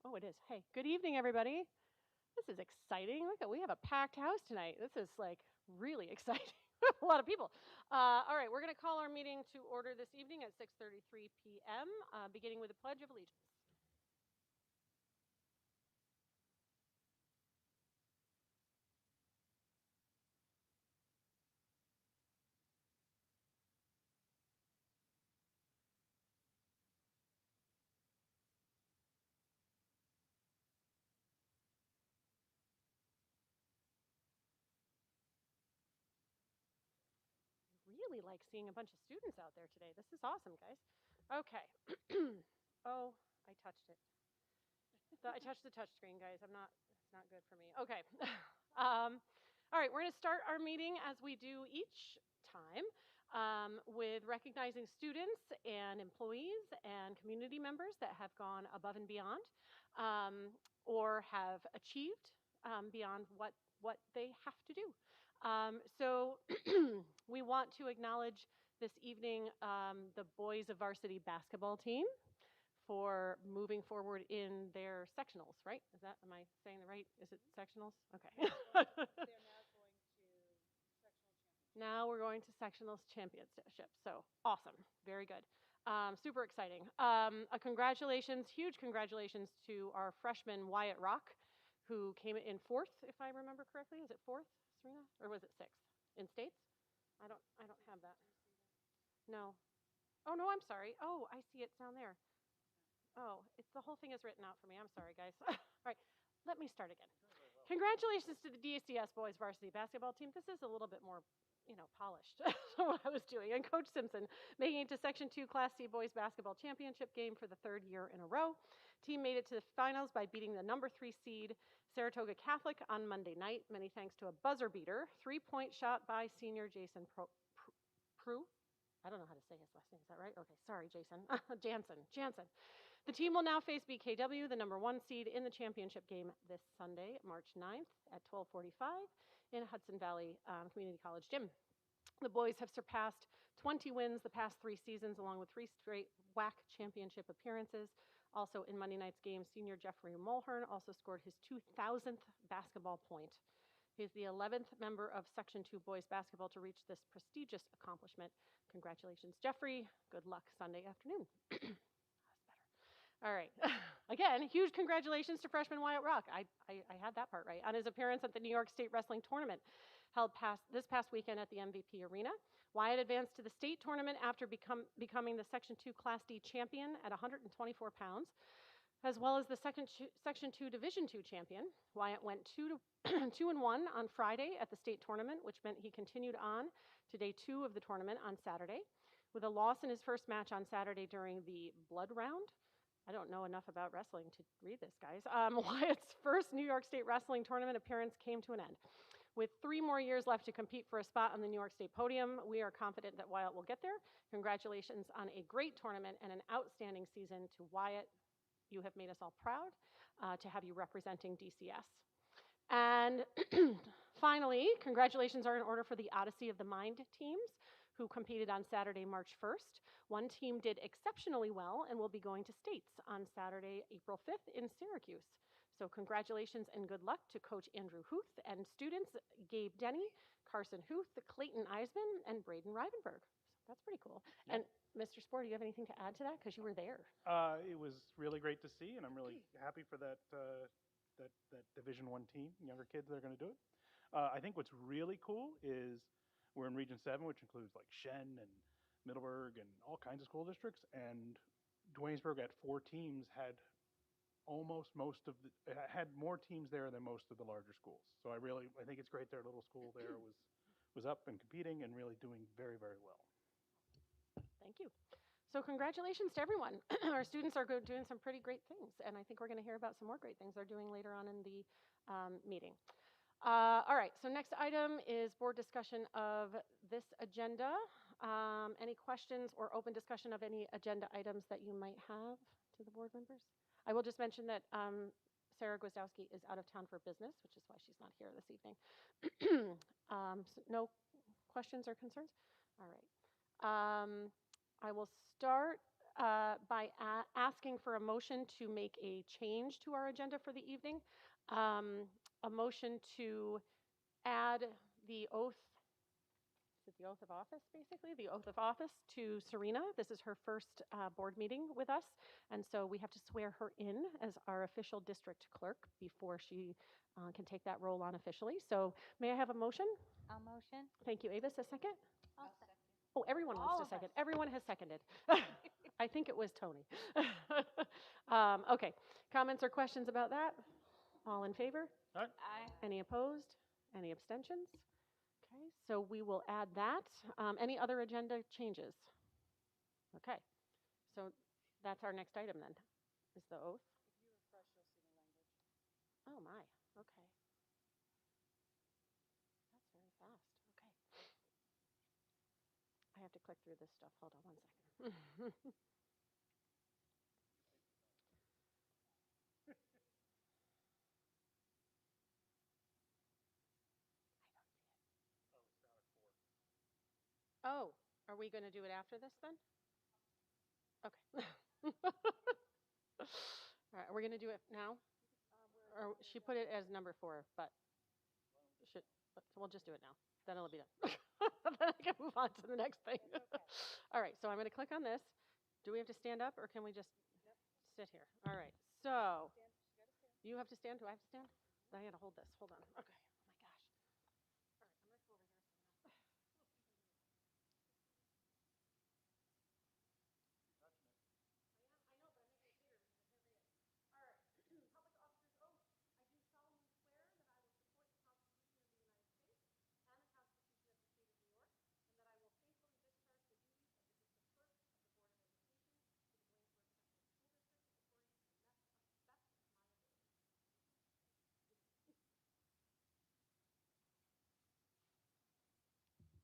Oh, it is. Hey, good evening, everybody. This is exciting. Look at, we have a packed house tonight. This is like really exciting. A lot of people. All right, we're going to call our meeting to order this evening at 6:33 p.m., beginning with the Pledge of Allegiance. Really like seeing a bunch of students out there today. This is awesome, guys. Okay. Oh, I touched it. I touched the touch screen, guys. It's not good for me. Okay. All right, we're going to start our meeting as we do each time with recognizing students and employees and community members that have gone above and beyond or have achieved beyond what they have to do. So we want to acknowledge this evening the boys of varsity basketball team for moving forward in their sectionals, right? Am I saying the right? Is it sectionals? Okay. They're now going to sectional championship. Now we're going to sectionals championship. So awesome. Very good. Super exciting. Huge congratulations to our freshman Wyatt Rock, who came in fourth, if I remember correctly. Is it fourth, Serena? Or was it sixth in states? I don't have that. No. Oh no, I'm sorry. Oh, I see it's down there. Oh, the whole thing is written out for me. I'm sorry, guys. All right, let me start again. Congratulations to the DCS boys varsity basketball team. This is a little bit more, polished than what I was doing. And Coach Simpson making it to Section 2 Class C boys basketball championship game for the third year in a row. Team made it to the finals by beating the number 3 seed Saratoga Catholic on Monday night. Many thanks to a buzzer beater, 3-point shot by senior Jason Prue. I don't know how to say his last name. Is that right? Okay, sorry, Jason. Jansen. The team will now face BKW, the number 1 seed in the championship game this Sunday, March 9th at 12:45 in Hudson Valley Community College Gym. The boys have surpassed 20 wins the past 3 seasons, along with 3 straight WAC championship appearances. Also in Monday night's game, senior Jeffrey Mulhern also scored his 2,000th basketball point. He's the 11th member of Section 2 boys basketball to reach this prestigious accomplishment. Congratulations, Jeffrey. Good luck Sunday afternoon. That's better. All right. Again, huge congratulations to freshman Wyatt Rock. I had that part right. On his appearance at the New York State Wrestling Tournament held this past weekend at the MVP Arena. Wyatt advanced to the state tournament after becoming the Section 2 Class D champion at 124 pounds, as well as the Section 2 Division 2 champion. Wyatt went 2-1 on Friday at the state tournament, which meant he continued on to day 2 of the tournament on Saturday. With a loss in his first match on Saturday during the blood round. I don't know enough about wrestling to read this, guys. Wyatt's first New York State Wrestling Tournament appearance came to an end. With 3 more years left to compete for a spot on the New York State podium, we are confident that Wyatt will get there. Congratulations on a great tournament and an outstanding season to Wyatt. You have made us all proud to have you representing DCS. And finally, congratulations are in order for the Odyssey of the Mind teams who competed on Saturday, March 1st. One team did exceptionally well and will be going to states on Saturday, April 5th in Syracuse. So congratulations and good luck to Coach Andrew Huth and students Gabe Denny, Carson Huth, Clayton Eisman, and Braden Rivenberg. So that's pretty cool. Yeah. And Mr. Spore, do you have anything to add to that? Because you were there. It was really great to see, and I'm really happy for that Division I team, younger kids that are going to do it. I think what's really cool is we're in Region 7, which includes like Shen and Middleburg and all kinds of school districts, and Dwaynesburg at 4 teams had had more teams there than most of the larger schools. So I think it's great their little school there was up and competing and really doing very, very well. Thank you. So congratulations to everyone. Our students are doing some pretty great things, and I think we're going to hear about some more great things they're doing later on in the meeting. All right, so next item is board discussion of this agenda. Any questions or open discussion of any agenda items that you might have to the board members? I will just mention that Sarah Gwizdowski is out of town for business, which is why she's not here this evening. So no questions or concerns? All right. I will start by asking for a motion to make a change to our agenda for the evening. A motion to add the oath, is it the oath of office, basically? The oath of office to Serena. This is her first board meeting with us, and so we have to swear her in as our official district clerk before she can take that role on officially. So may I have a motion? I'll motion. Thank you, Avis. A second? I'll second. Oh, everyone wants All to of second. us. Everyone has seconded. I think it was Tony. Okay, comments or questions about that? All in favor? All right. Aye. Any opposed? Any abstentions? Okay, so we will add that. Any other agenda changes? Okay, so that's our next item then, is the oath. If you refresh, you'll see the language. Oh my, okay. That's very fast, okay. I have to click through this stuff. Hold on one second. Oh, are we going to do it after this then? Okay. All right, we're going to do it now? Or she put it as number 4, but we'll just do it now. Then it'll be done. Then I can move on to the next thing. All right, so I'm going to click on this. Do we have to stand up or can we just sit here? All right, so you have to stand. Do I have to stand? I got to hold this. Hold on. Okay. Oh my gosh. All right, I'm going to come over here.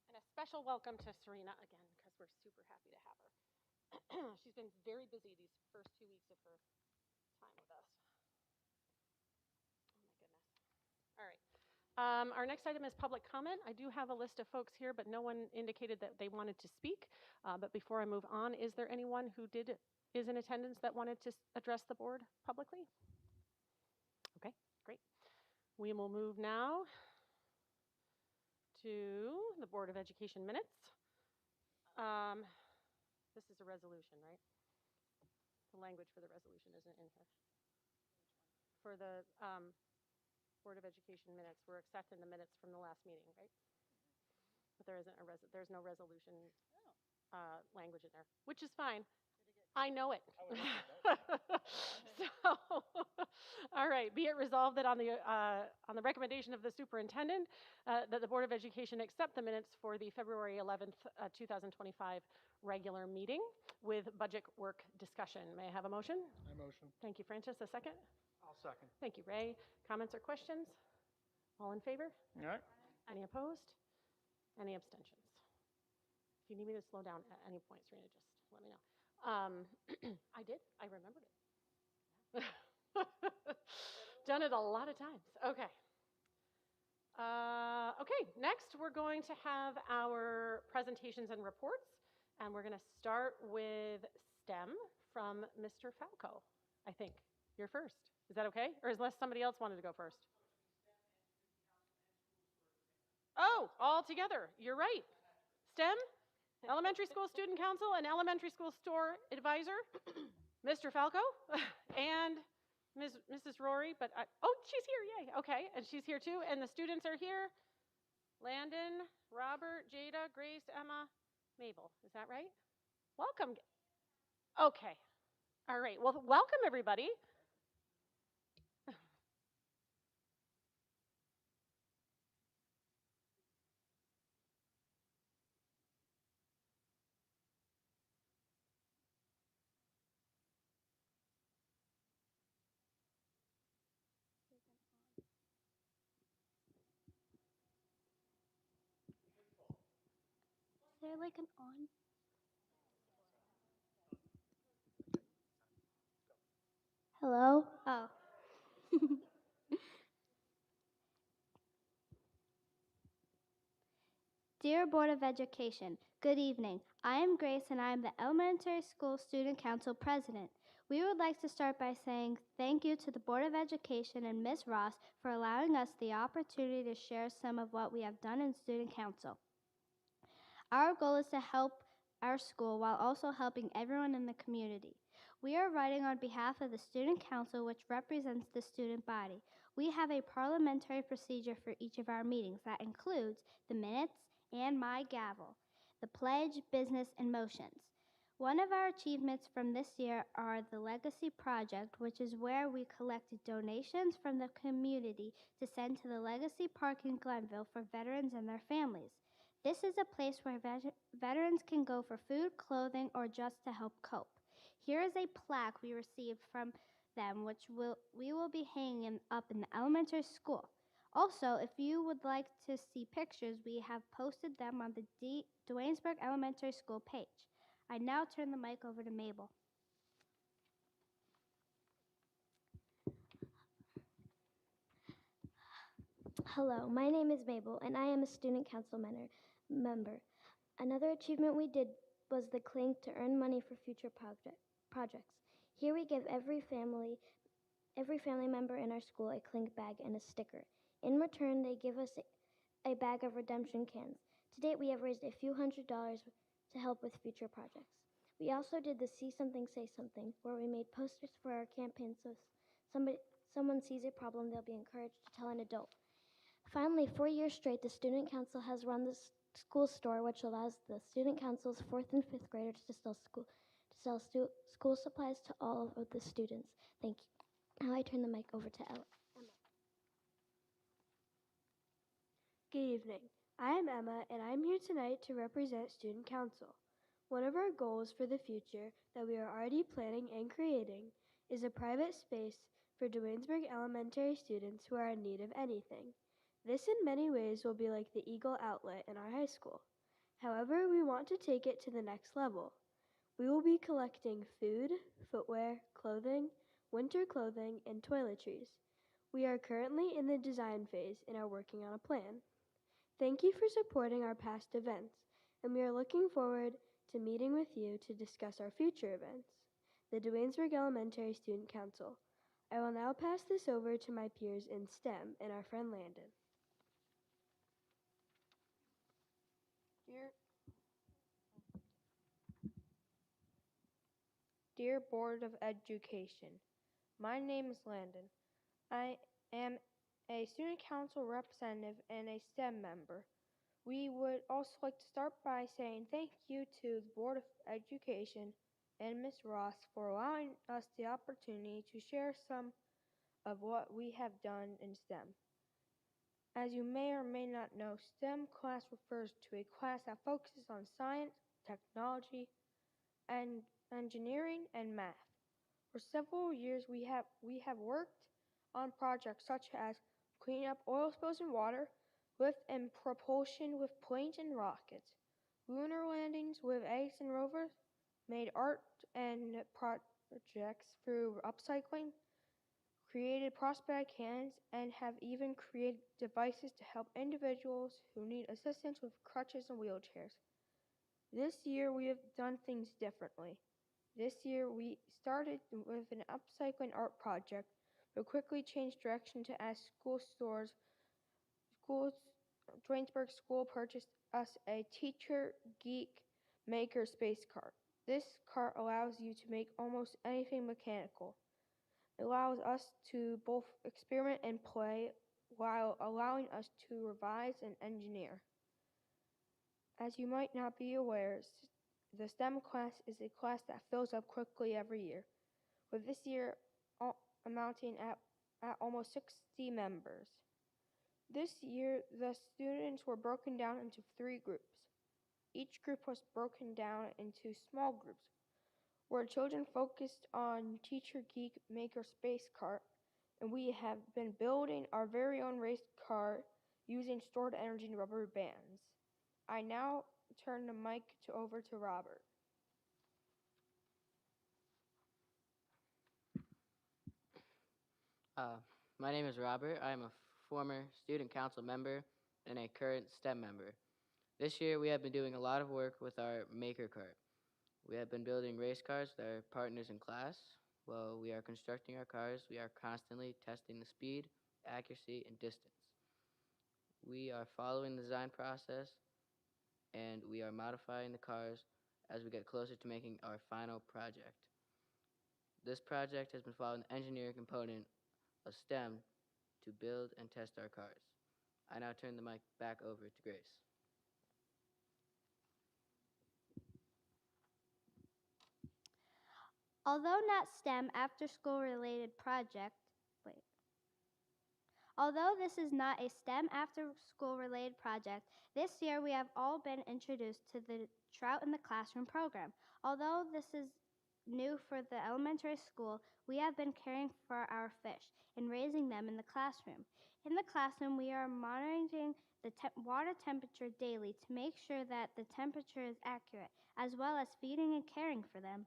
And a special welcome to Serena again, because we're super happy to have her. She's been very busy these first 2 weeks of her time with us. Oh my goodness. All right. Our next item is public comment. I do have a list of folks here, but no one indicated that they wanted to speak. But before I move on, is there anyone who is in attendance that wanted to address the board publicly? Okay, great. We will move now to the Board of Education minutes. This is a resolution, right? The language for the resolution isn't in here. For the Board of Education minutes, we're accepting the minutes from the last meeting, right? But there isn't there's no resolution language in there, which is fine. I know it. So, all right. Be it resolved that on the recommendation of the superintendent, that the Board of Education accept the minutes for the February 11th, 2025 regular meeting with budget work discussion. May I have a motion? I motion. Thank you, Francis. A second? I'll second. Thank you, Ray. Comments or questions? All in favor? All right. Any opposed? Any abstentions? If you need me to slow down at any point, Serena, just let me know. I did. I remembered it. Done it a lot of times. Okay. Okay, next we're going to have our presentations and reports, and we're going to start with STEM from Mr. Falco, I think. You're first. Is that okay? Or unless somebody else wanted to go first? Oh, all together. You're right. STEM, Elementary School Student Council, and Elementary School Store Advisor, Mr. Falco, and Mrs. Rory. But oh, she's here. Yay. Okay, and she's here too. And the students are here. Landon, Robert, Jada, Grace, Emma, Mabel. Is that right? Welcome. Okay. All right. Well, welcome everybody. Is there like an on? Hello? Oh. Dear Board of Education, good evening. I am Grace and I am the Elementary School Student Council President. We would like to start by saying thank you to the Board of Education and Ms. Ross for allowing us the opportunity to share some of what we have done in Student Council. Our goal is to help our school while also helping everyone in the community. We are writing on behalf of the Student Council, which represents the student body. We have a parliamentary procedure for each of our meetings that includes the minutes and my gavel, the pledge, business, and motions. One of our achievements from this year are the Legacy Project, which is where we collected donations from the community to send to the Legacy Park in Glenville for veterans and their families. This is a place where veterans can go for food, clothing, or just to help cope. Here is a plaque we received from them, which we will be hanging up in the elementary school. Also, if you would like to see pictures, we have posted them on the Duanesburg Elementary School page. I now turn the mic over to Mabel. Hello, my name is Mabel, and I am a student council member. Another achievement we did was the clink to earn money for future projects. Here we give every family member in our school a clink bag and a sticker. In return, they give us a bag of redemption cans. To date, we have raised a few $100s to help with future projects. We also did the See Something, Say Something, where we made posters for our campaign so someone sees a problem, they'll be encouraged to tell an adult. Finally, 4 years straight, the Student Council has run the school store, which allows the Student Council's 4th and 5th graders to sell school supplies to all of the students. Thank you. Now I turn the mic over to Emma. Good evening. I am Emma, and I'm here tonight to represent Student Council. One of our goals for the future that we are already planning and creating is a private space for Duanesburg elementary students who are in need of anything. This in many ways will be like the Eagle Outlet in our high school. However, we want to take it to the next level. We will be collecting food, footwear, clothing, winter clothing, and toiletries. We are currently in the design phase and are working on a plan. Thank you for supporting our past events, and we are looking forward to meeting with you to discuss our future events. The Duanesburg Elementary Student Council. I will now pass this over to my peers in STEM and our friend Landon. Dear Board of Education, my name is Landon. I am a student council representative and a STEM member. We would also like to start by saying thank you to the Board of Education and Ms. Ross for allowing us the opportunity to share some of what we have done in STEM. As you may or may not know, STEM class refers to a class that focuses on science, technology, and engineering, and math. For several years, we have worked on projects such as cleaning up oil spills in water, lift and propulsion with planes and rockets, lunar landings with eggs and rovers, made art and projects through upcycling, created prosthetic hands, and have even created devices to help individuals who need assistance with crutches and wheelchairs. This year, we have done things differently. This year, we started with an upcycling art project, but quickly changed direction to ask Duanesburg School purchased us a Teacher Geek Maker space cart. This cart allows you to make almost anything mechanical. It allows us to both experiment and play while allowing us to revise and engineer. As you might not be aware, the STEM class is a class that fills up quickly every year, with this year amounting at almost 60 members. This year, the students were broken down into 3 groups. Each group was broken down into small groups, where children focused on Teacher Geek Maker Space Cart, and we have been building our very own race car using stored energy and rubber bands. I now turn the mic over to Robert. My name is Robert. I am a former student council member and a current STEM member. This year, we have been doing a lot of work with our Maker Cart. We have been building race cars with our partners in class. While we are constructing our cars, we are constantly testing the speed, accuracy, and distance. We are following the design process and we are modifying the cars as we get closer to making our final project. This project has been following the engineering component of STEM to build and test our cars. I now turn the mic back over to Grace. Although not STEM after school related project, wait. Although this is not a STEM after school related project, this year we have all been introduced to the Trout in the Classroom program. Although this is new for the elementary school, we have been caring for our fish and raising them in the classroom. In the classroom, we are monitoring the water temperature daily to make sure that the temperature is accurate, as well as feeding and caring for them.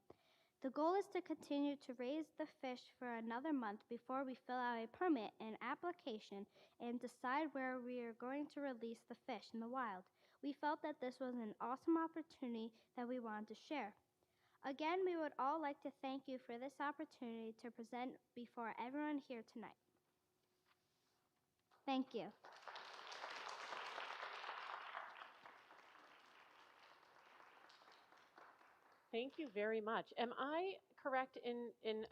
The goal is to continue to raise the fish for another month before we fill out a permit and application and decide where we are going to release the fish in the wild. We felt that this was an awesome opportunity that we wanted to share. Again, we would all like to thank you for this opportunity to present before everyone here tonight. Thank you. Thank you very much. Am I correct in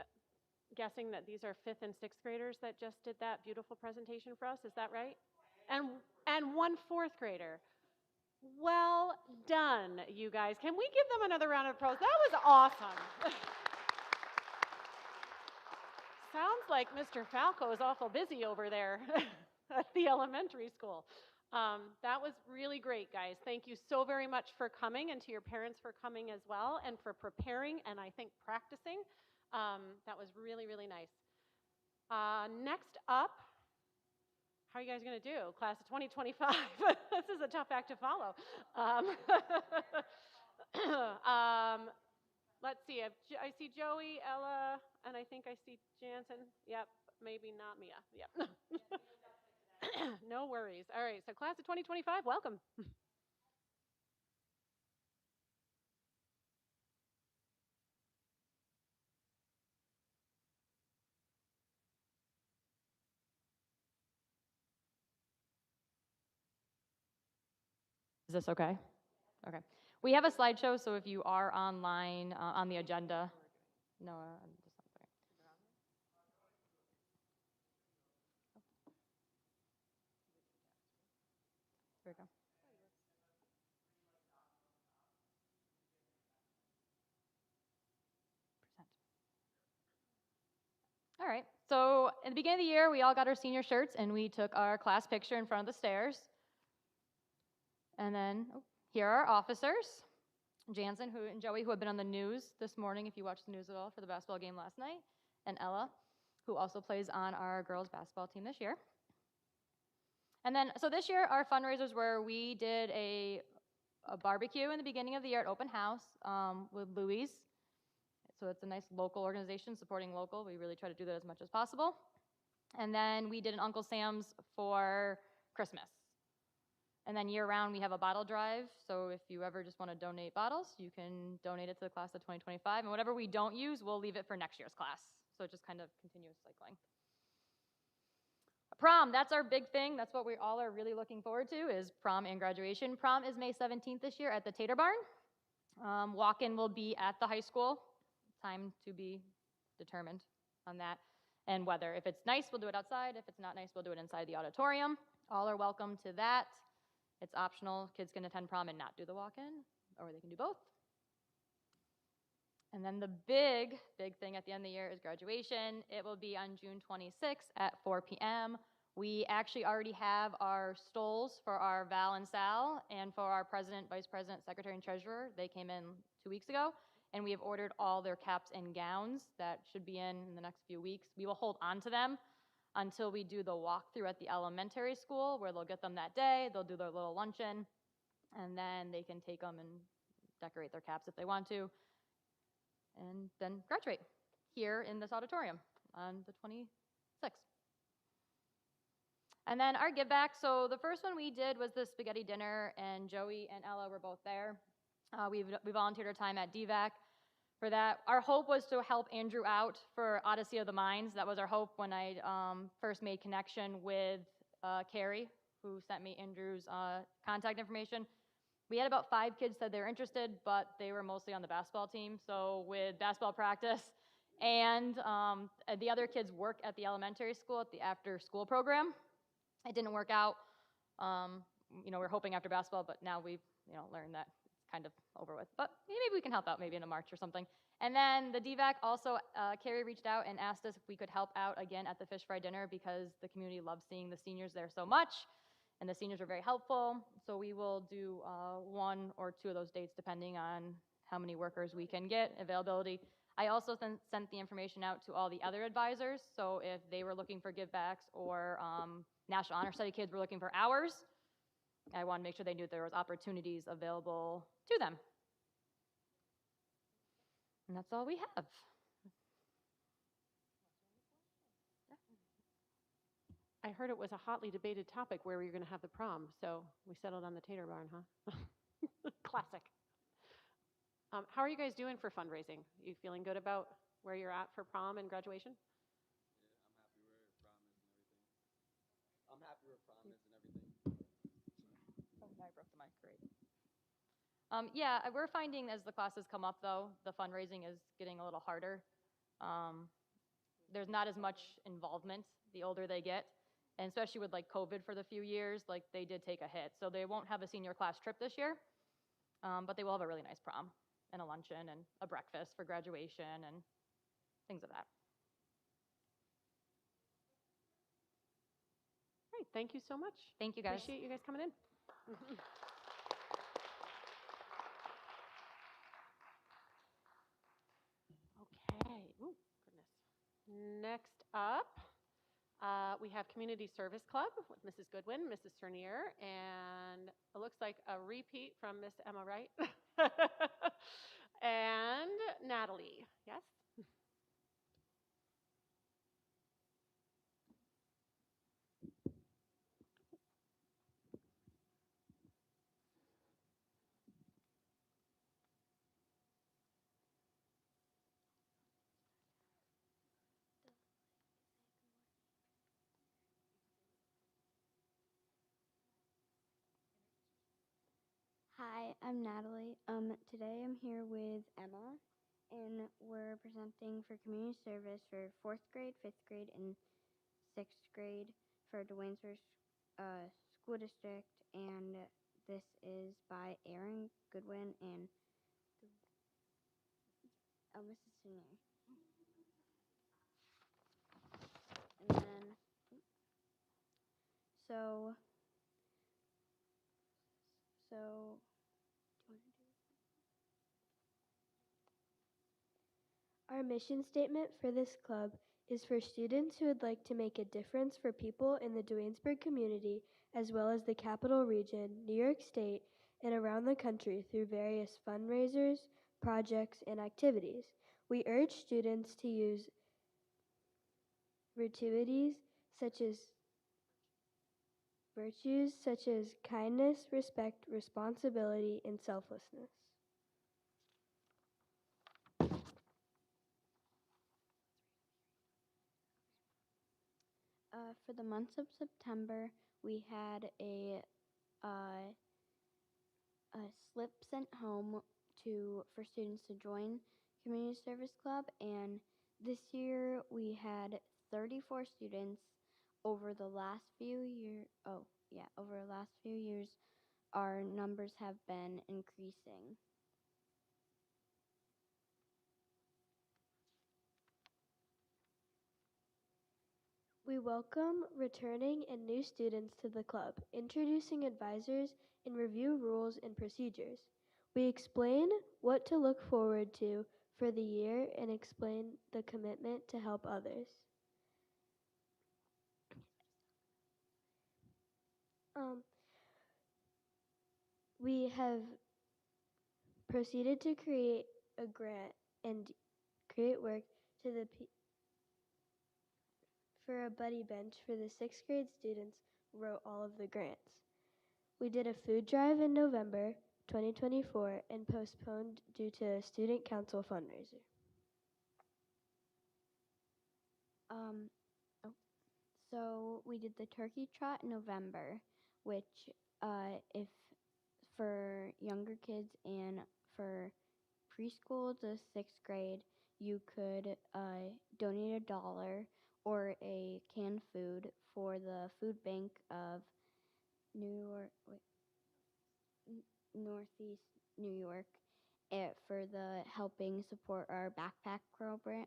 guessing that these are fifth and sixth graders that just did that beautiful presentation for us? Is that right? And one fourth grader. Well done, you guys. Can we give them another round of applause? That was awesome. Sounds like Mr. Falco is awful busy over there at the elementary school. That was really great, guys. Thank you so very much for coming, and to your parents for coming as well, and for preparing and I think practicing. That was really, really nice. Next up, how are you guys going to do? Class of 2025. This is a tough act to follow. Let's see. I see Joey, Ella, and I think I see Jansen. Yep, maybe not Mia. Yep. No worries. All right, so class of 2025, welcome. Is this okay? Okay. We have a slideshow, so if you are online on the agenda, no, just one second. Here we go. Present. All right. So at the beginning of the year, we all got our senior shirts, and we took our class picture in front of the stairs. And then here are our officers, Jansen and Joey, who have been on the news this morning, if you watched the news at all, for the basketball game last night, and Ella, who also plays on our girls basketball team this year. And then, so this year, our fundraisers were, we did a barbecue in the beginning of the year at Open House with Louie's. So it's a nice local organization supporting local. We really try to do that as much as possible. And then we did an Uncle Sam's for Christmas. And then year-round, we have a bottle drive. So if you ever just want to donate bottles, you can donate it to the class of 2025. And whatever we don't use, we'll leave it for next year's class. So it just kind of continues cycling. Prom, that's our big thing. That's what we all are really looking forward to, is prom and graduation. Prom is May 17th this year at the Tater Barn. Walk-in will be at the high school. Time to be determined on that. And whether, if it's nice, we'll do it outside. If it's not nice, we'll do it inside the auditorium. All are welcome to that. It's optional. Kids can attend prom and not do the walk-in, or they can do both. And then the big thing at the end of the year is graduation. It will be on June 26th at 4 p.m. We actually already have our stoles for our Val and Sal, and for our president, vice president, secretary, and treasurer. They came in 2 weeks ago, and we have ordered all their caps and gowns that should be in the next few weeks. We will hold on to them until we do the walkthrough at the elementary school, where they'll get them that day. They'll do their little luncheon, and then they can take them and decorate their caps if they want to, and then graduate here in this auditorium on the 26th. And then our give back. So the first one we did was the spaghetti dinner, and Joey and Ella were both there. We volunteered our time at DVAC for that. Our hope was to help Andrew out for Odyssey of the Minds. That was our hope when I first made connection with Carrie, who sent me Andrew's contact information. We had about 5 kids said they were interested, but they were mostly on the basketball team. So with basketball practice and the other kids work at the elementary school at the after school program, it didn't work out. We were hoping after basketball, but now we've learned that it's kind of over with. But maybe we can help out maybe in a March or something. And then the DVAC also, Carrie reached out and asked us if we could help out again at the fish fry dinner because the community loves seeing the seniors there so much. And the seniors are very helpful. So we will do 1 or 2 of those dates depending on how many workers we can get, availability. I also sent the information out to all the other advisors. So if they were looking for givebacks or National Honor Study kids were looking for hours, I wanted to make sure they knew there was opportunities available to them. And that's all we have. I heard it was a hotly debated topic where we were going to have the prom, so we settled on the tater barn, huh? Classic. How are you guys doing for fundraising? You feeling good about where you're at for prom and graduation? Yeah, I'm happy where prom is and everything. Oh, I broke the mic. Great. Yeah, we're finding as the classes come up, though, the fundraising is getting a little harder. There's not as much involvement the older they get, and especially with like COVID for the few years, like they did take a hit. So they won't have a senior class trip this year, but they will have a really nice prom and a luncheon and a breakfast for graduation and things of that. Great, thank you so much. Thank you, guys. Appreciate you guys coming in. Okay, ooh, goodness. Next up, we have Community Service Club with Mrs. Goodwin, Mrs. Cernier, and it looks like a repeat from Miss Emma Wright. And Natalie, yes? Hi, I'm Natalie. Today I'm here with Emma, and we're presenting for community service for 4th grade, 5th grade, and 6th grade for Dwaynesburg School District, and this is by Aaron Goodwin and Mrs. Senior. And then, so, do you want to do Our mission statement for this club is for students who would like to make a difference for people in the Duanesburg community, as well as the Capital Region, New York State, and around the country through various fundraisers, projects, and activities. We urge students to use virtues such as kindness, respect, responsibility, and selflessness. For the month of September, we had a slip sent home for students to join Community Service Club, and this year we had 34 students. Over the last few years, our numbers have been increasing. We welcome returning and new students to the club, introducing advisors and review rules and procedures. We explain what to look forward to for the year and explain the commitment to help others. We have proceeded to create a grant and create work for a buddy bench for the 6th grade students wrote all of the grants. We did a food drive in November 2024 and postponed due to a student council fundraiser. So we did the turkey trot in November, which if for younger kids and for preschool to sixth grade, you could donate $1 or a canned food for the food bank of Northeast New York for the helping support our backpack program,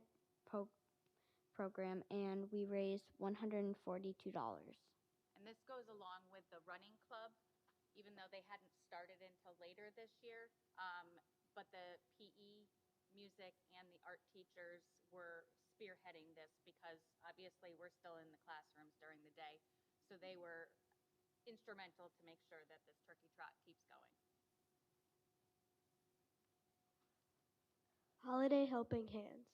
and we raised $142. And this goes along with the running club, even though they hadn't started until later this year. But the PE, music, and the art teachers were spearheading this because obviously we're still in the classrooms during the day. So they were instrumental to make sure that this turkey trot keeps going. Holiday Helping Hands.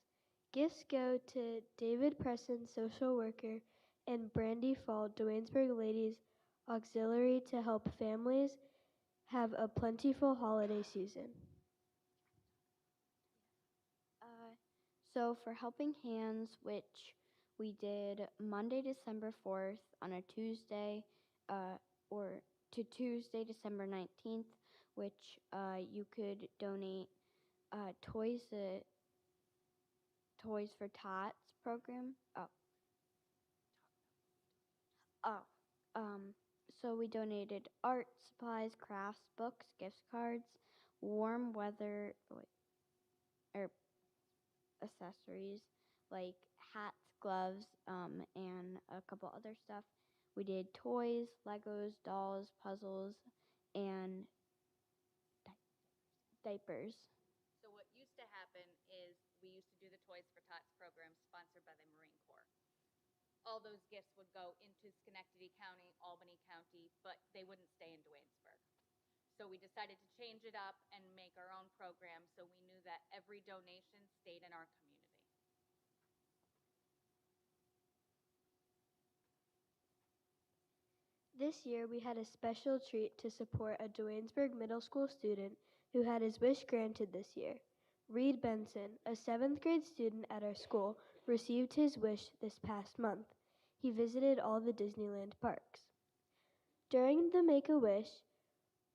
Gifts go to David Preston, social worker, and Brandy Fall, Duanesburg Ladies Auxiliary, to help families have a plentiful holiday season. So for Helping Hands, which we did Monday, December 4th on a Tuesday, or to Tuesday, December 19th, which you could donate Toys for Tots program. So we donated art supplies, crafts, books, gift cards, warm weather or accessories like hats, gloves, and a couple other stuff. We did toys, Legos, dolls, puzzles, and diapers. So what used to happen is we used to do the Toys for Tots program sponsored by the Marine Corps. All those gifts would go into Schenectady County, Albany County, but they wouldn't stay in Duanesburg. So we decided to change it up and make our own program so we knew that every donation stayed in our community. This year, we had a special treat to support a Duanesburg Middle School student who had his wish granted this year. Reed Benson, a 7th grade student at our school, received his wish this past month. He visited all the Disneyland parks. During the Make-A-Wish,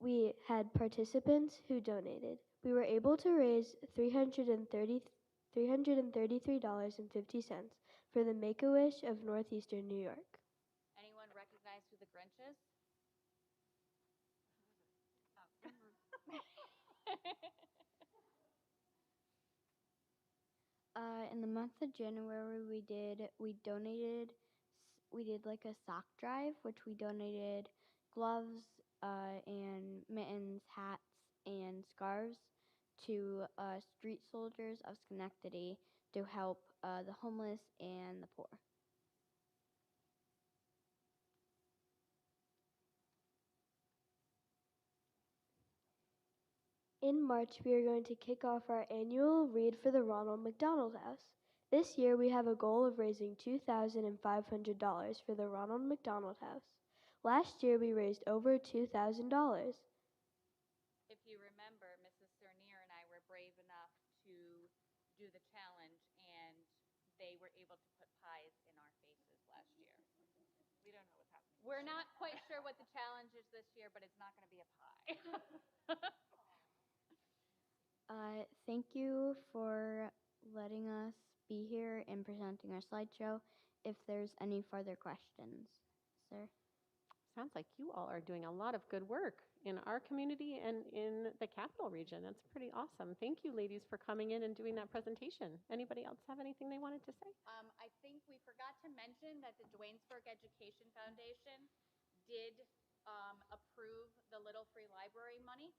we had participants who donated. We were able to raise $333.50 for the Make-A-Wish of Northeastern New York. Anyone recognize who the Grinch is? In the month of January, we did like a sock drive, which we donated gloves and mittens, hats, and scarves to street soldiers of Schenectady to help the homeless and the poor. In March, we are going to kick off our annual Read for the Ronald McDonald House. This year, we have a goal of raising $2,500 for the Ronald McDonald House. Last year, we raised over $2,000. If you remember, Mrs. Cernier and I were brave enough to do the challenge, and they were able to put pies in our faces last year. We don't know what's happening. We're not quite sure what the challenge is this year, but it's not going to be a pie. Thank you for letting us be here and presenting our slideshow. If there's any further questions, sir. Sounds like you all are doing a lot of good work in our community and in the capital region. That's pretty awesome. Thank you, ladies, for coming in and doing that presentation. Anybody else have anything they wanted to say? I think we forgot to mention that the Duanesburg Education Foundation did approve the Little Free Library money.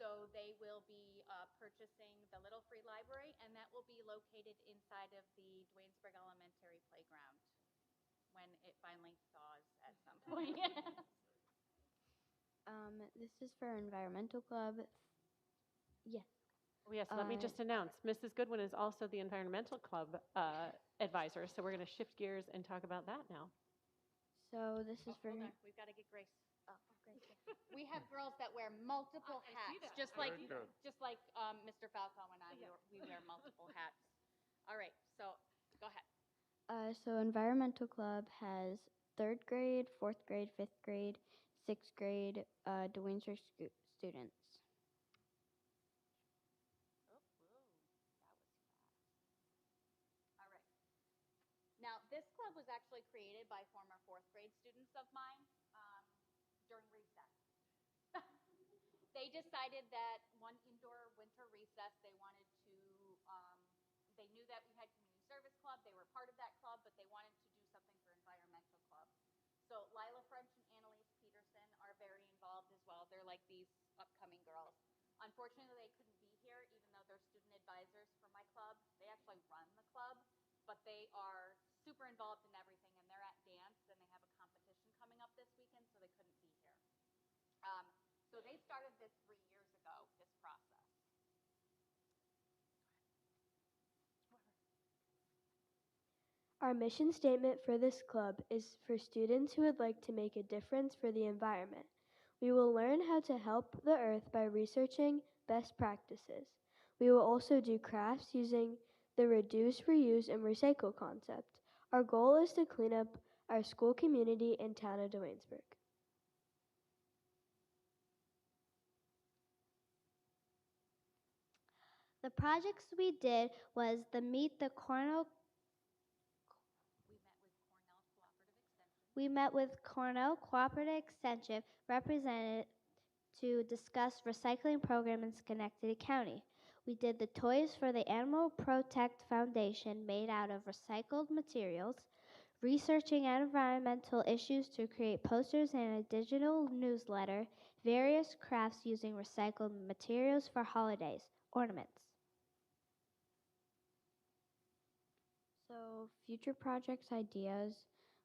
So they will be purchasing the Little Free Library, and that will be located inside of the Duanesburg Elementary Playground when it finally thaws at some point. This is for Environmental Club. Yes. Oh, yes, let me just announce, Mrs. Goodwin is also the Environmental Club advisor, so we're going to shift gears and talk about that now. So this is Oh, for. hold on. We've got to get Grace. Oh, Grace. We have girls that wear multiple I see hats, that. just Very like good. Mr. Falco and I. We wear multiple hats. All right. So go ahead. So Environmental Club has third grade, fourth grade, fifth grade, sixth grade DeWindsor students. Oh, whoa. That was fast. All right. Now, this club was actually created by former fourth grade students of mine during recess. They decided that one indoor winter recess, they knew that we had community service club. They were part of that club, but they wanted to do something for environmental club. So Lila French and Annalise Peterson are very involved as well. They're like these upcoming girls. Unfortunately, they couldn't be here, even though they're student advisors for my club. They actually run the club, but they are super involved in everything, and they're at dance, and they have a competition coming up this weekend, so they couldn't be here. So they started this 3 years ago, this process. Our mission statement for this club is for students who would like to make a difference for the environment. We will learn how to help the earth by researching best practices. We will also do crafts using the reduce, reuse, and recycle concept. Our goal is to clean up our school community and town of Duanesburg. The projects we did was the Meet the Cornell. We met with Cornell Cooperative Extension represented to discuss recycling program in Schenectady County. We did the toys for the Animal Protect Foundation made out of recycled materials, researching environmental issues to create posters and a digital newsletter, various crafts using recycled materials for holidays, ornaments. So future projects ideas,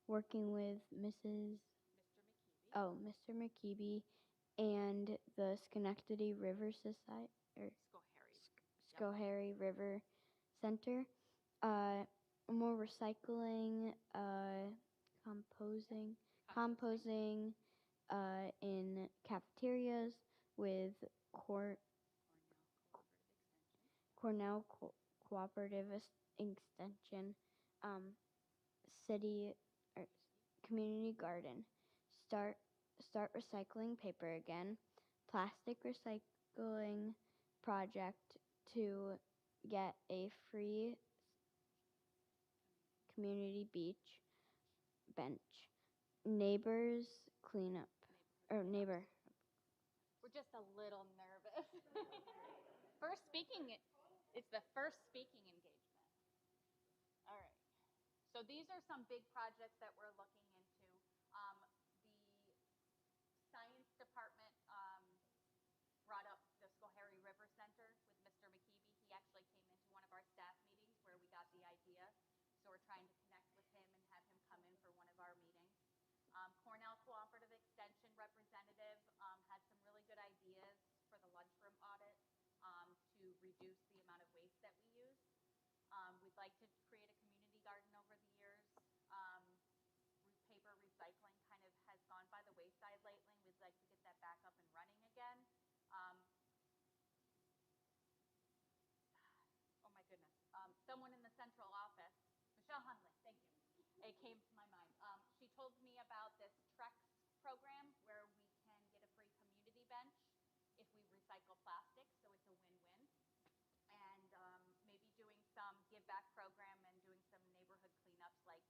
working with Mr. McKeeby and the Schenectady River Society or Schoharie River Center. More recycling, composing in cafeterias with Cornell Cooperative Extension, city or community garden. Start recycling paper again. Plastic recycling project to get a free community bench. Neighbors cleanup or neighbor. We're just a little nervous. It's the first speaking engagement. All right. So these are some big projects that we're looking into. The science department brought up the Schoharie River Center with Mr. McKeeby. He actually came into one of our staff meetings where we got the idea. So we're trying to connect with him and have him come in for one of our meetings. Cornell Cooperative Extension representative had some really good ideas for the lunchroom audit to reduce the amount of waste that we use. We'd like to create a community garden over the years. Paper recycling kind of has gone by the wayside lately. We'd like to get that back up and running again. Oh my goodness. Someone in the central office, Michelle Hunley, thank you. It came to my mind. She told me about this Trex program where we can get a free community bench if we recycle plastic, so it's a win-win. And maybe doing some give back program and doing some neighborhood cleanups like,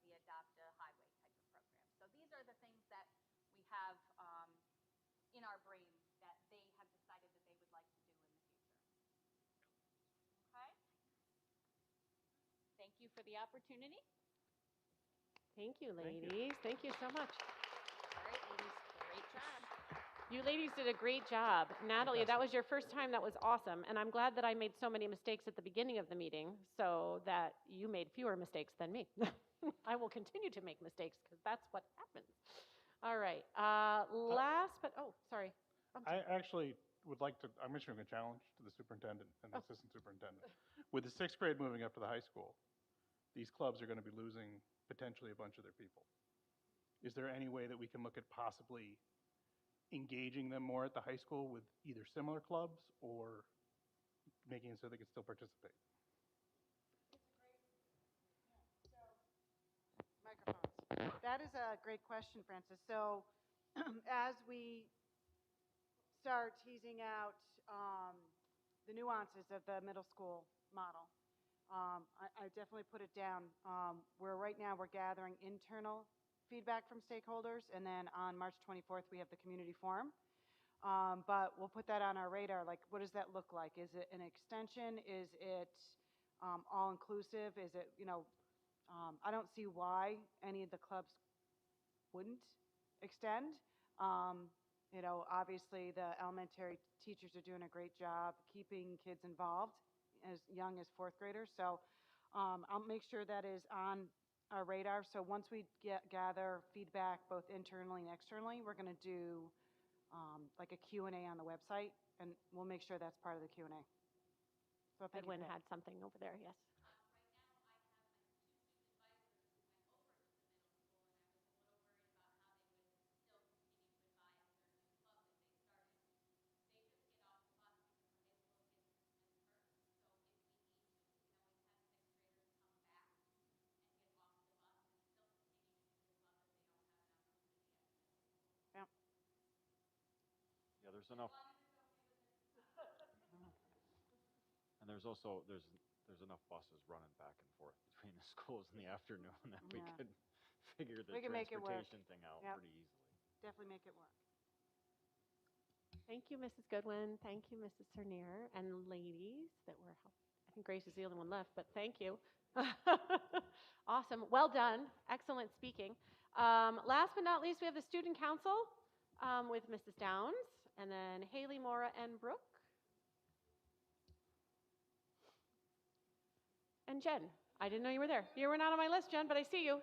the Adopt a Highway type of program. So these are the things that we have in our brains that they have decided that they would like to do in the future. Okay? Thank you for the opportunity. Thank you, ladies. Thank you so much. All right, ladies, great job. You ladies did a great job. Natalie, that was your first time. That was awesome. And I'm glad that I made so many mistakes at the beginning of the meeting so that you made fewer mistakes than me. I will continue to make mistakes because that's what happens. All right. Sorry. I actually would like to, I'm issuing a challenge to the superintendent and the assistant superintendent. With the sixth grade moving up to the high school, these clubs are going to be losing potentially a bunch of their people. is there any way that we can look at possibly engaging them more at the high school with either similar clubs or making it so they can still participate? Microphones. That is a great question, Francis. So as we start teasing out the nuances of the middle school model, I definitely put it down. Where right now we're gathering internal feedback from stakeholders, and then on March 24th we have the community forum. But we'll put that on our radar. Like, what does that look like? Is it an extension? Is it all-inclusive? Is it, I don't see why any of the clubs wouldn't extend. Obviously the elementary teachers are doing a great job keeping kids involved as young as fourth graders. So I'll make sure that is on our radar. So once we gather feedback both internally and externally, we're going to do like a Q&A on the website, and we'll make sure that's part of the Q&A. So thank you. Edwin had something over there, yes. Yeah. Yeah, there's enough. And there's enough buses running back and forth between the schools in the afternoon that we Yeah. could figure the We can make it work. transportation thing out Yep. pretty easily. Definitely make it work. Thank you, Mrs. Goodwin. Thank you, Mrs. Cernier, and ladies that were helping. I think Grace is the only one left, but thank you. Awesome. Well done. Excellent speaking. Last but not least, we have the Student Council with Mrs. Downs, and then Haley, Mora, and Brooke. And Jen. I didn't know you were there. You were not on my list, Jen, but I see you.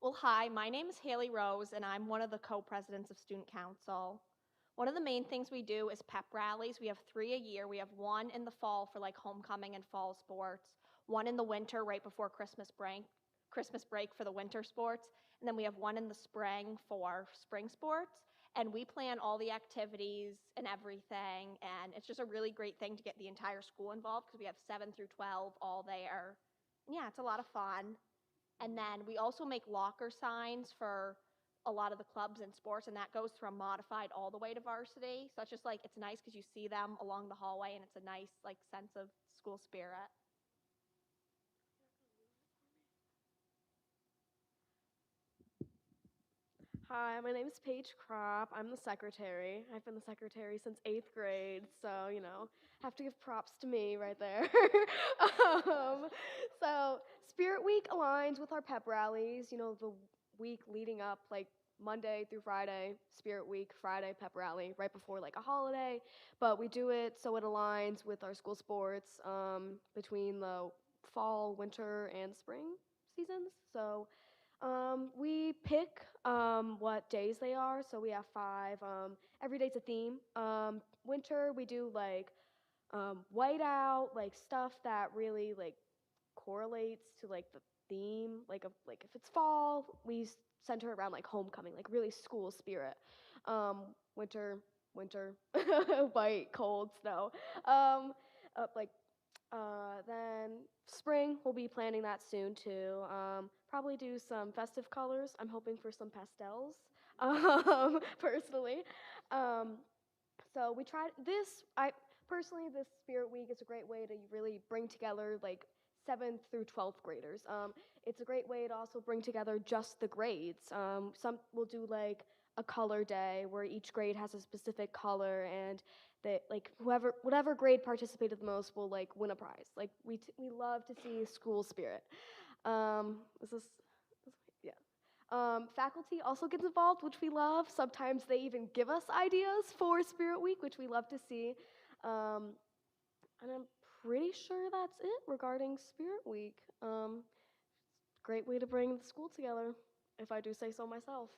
Well, hi, my name is Haley Rose, and I'm one of the co-presidents of Student Council. One of the main things we do is pep rallies. We have 3 a year. We have one in the fall for like homecoming and fall sports, one in the winter right before Christmas break for the winter sports, and then we have one in the spring for spring sports. And we plan all the activities and everything, and it's just a really great thing to get the entire school involved because we have 7 through 12 all there. And yeah, it's a lot of fun. And then we also make locker signs for a lot of the clubs and sports, and that goes from modified all the way to varsity. So it's just like, it's nice because you see them along the hallway, and it's a nice like sense of school spirit. Hi, my name is Paige Kropp. I'm the secretary. I've been the secretary since 8th grade, so, have to give props to me right there. So, Spirit Week aligns with our pep rallies, the week leading up, like Monday through Friday, Spirit Week, Friday, pep rally, right before like a holiday. But we do it so it aligns with our school sports between the fall, winter, and spring seasons. So, we pick what days they are, so we have 5. Every day's a theme. Winter, we do like whiteout, like stuff that really like correlates to like the theme. Like if it's fall, we center around like homecoming, like really school spirit. Winter, white, cold, snow. Like then spring, we'll be planning that soon too. Probably do some festive colors. I'm hoping for some pastels, personally. So we tried this. This Spirit Week is a great way to really bring together like 7th through 12th graders. It's a great way to also bring together just the grades. Some will do like a color day where each grade has a specific color, and that like whatever grade participated the most will like win a prize. Like we love to see school spirit. Faculty also gets involved, which we love. Sometimes they even give us ideas for Spirit Week, which we love to see. And I'm pretty sure that's it regarding Spirit Week. Great way to bring the school together, if I do say so myself.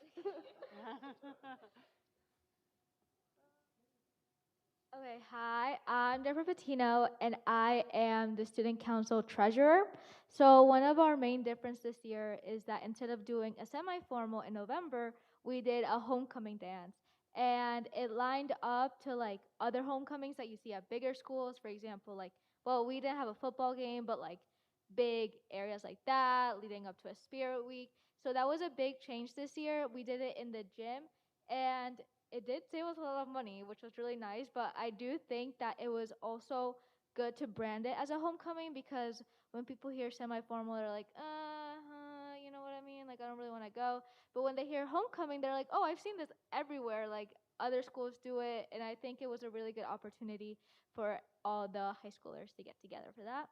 Okay, hi, I'm Deborah Patino, and I am the student council treasurer. So one of our main difference this year is that instead of doing a semi-formal in November, we did a homecoming dance. And it lined up to like other homecomings that you see at bigger schools. For example, like, well, we didn't have a football game, but like big areas like that leading up to a spirit week. So that was a big change this year. We did it in the gym, and it did save us a lot of money, which was really nice. But I do think that it was also good to brand it as a homecoming, because when people hear semi-formal, they're like, you know what I mean? Like, I don't really want to go. But when they hear homecoming, they're like, oh, I've seen this everywhere. Like, other schools do it. And I think it was a really good opportunity for all the high schoolers to get together for that.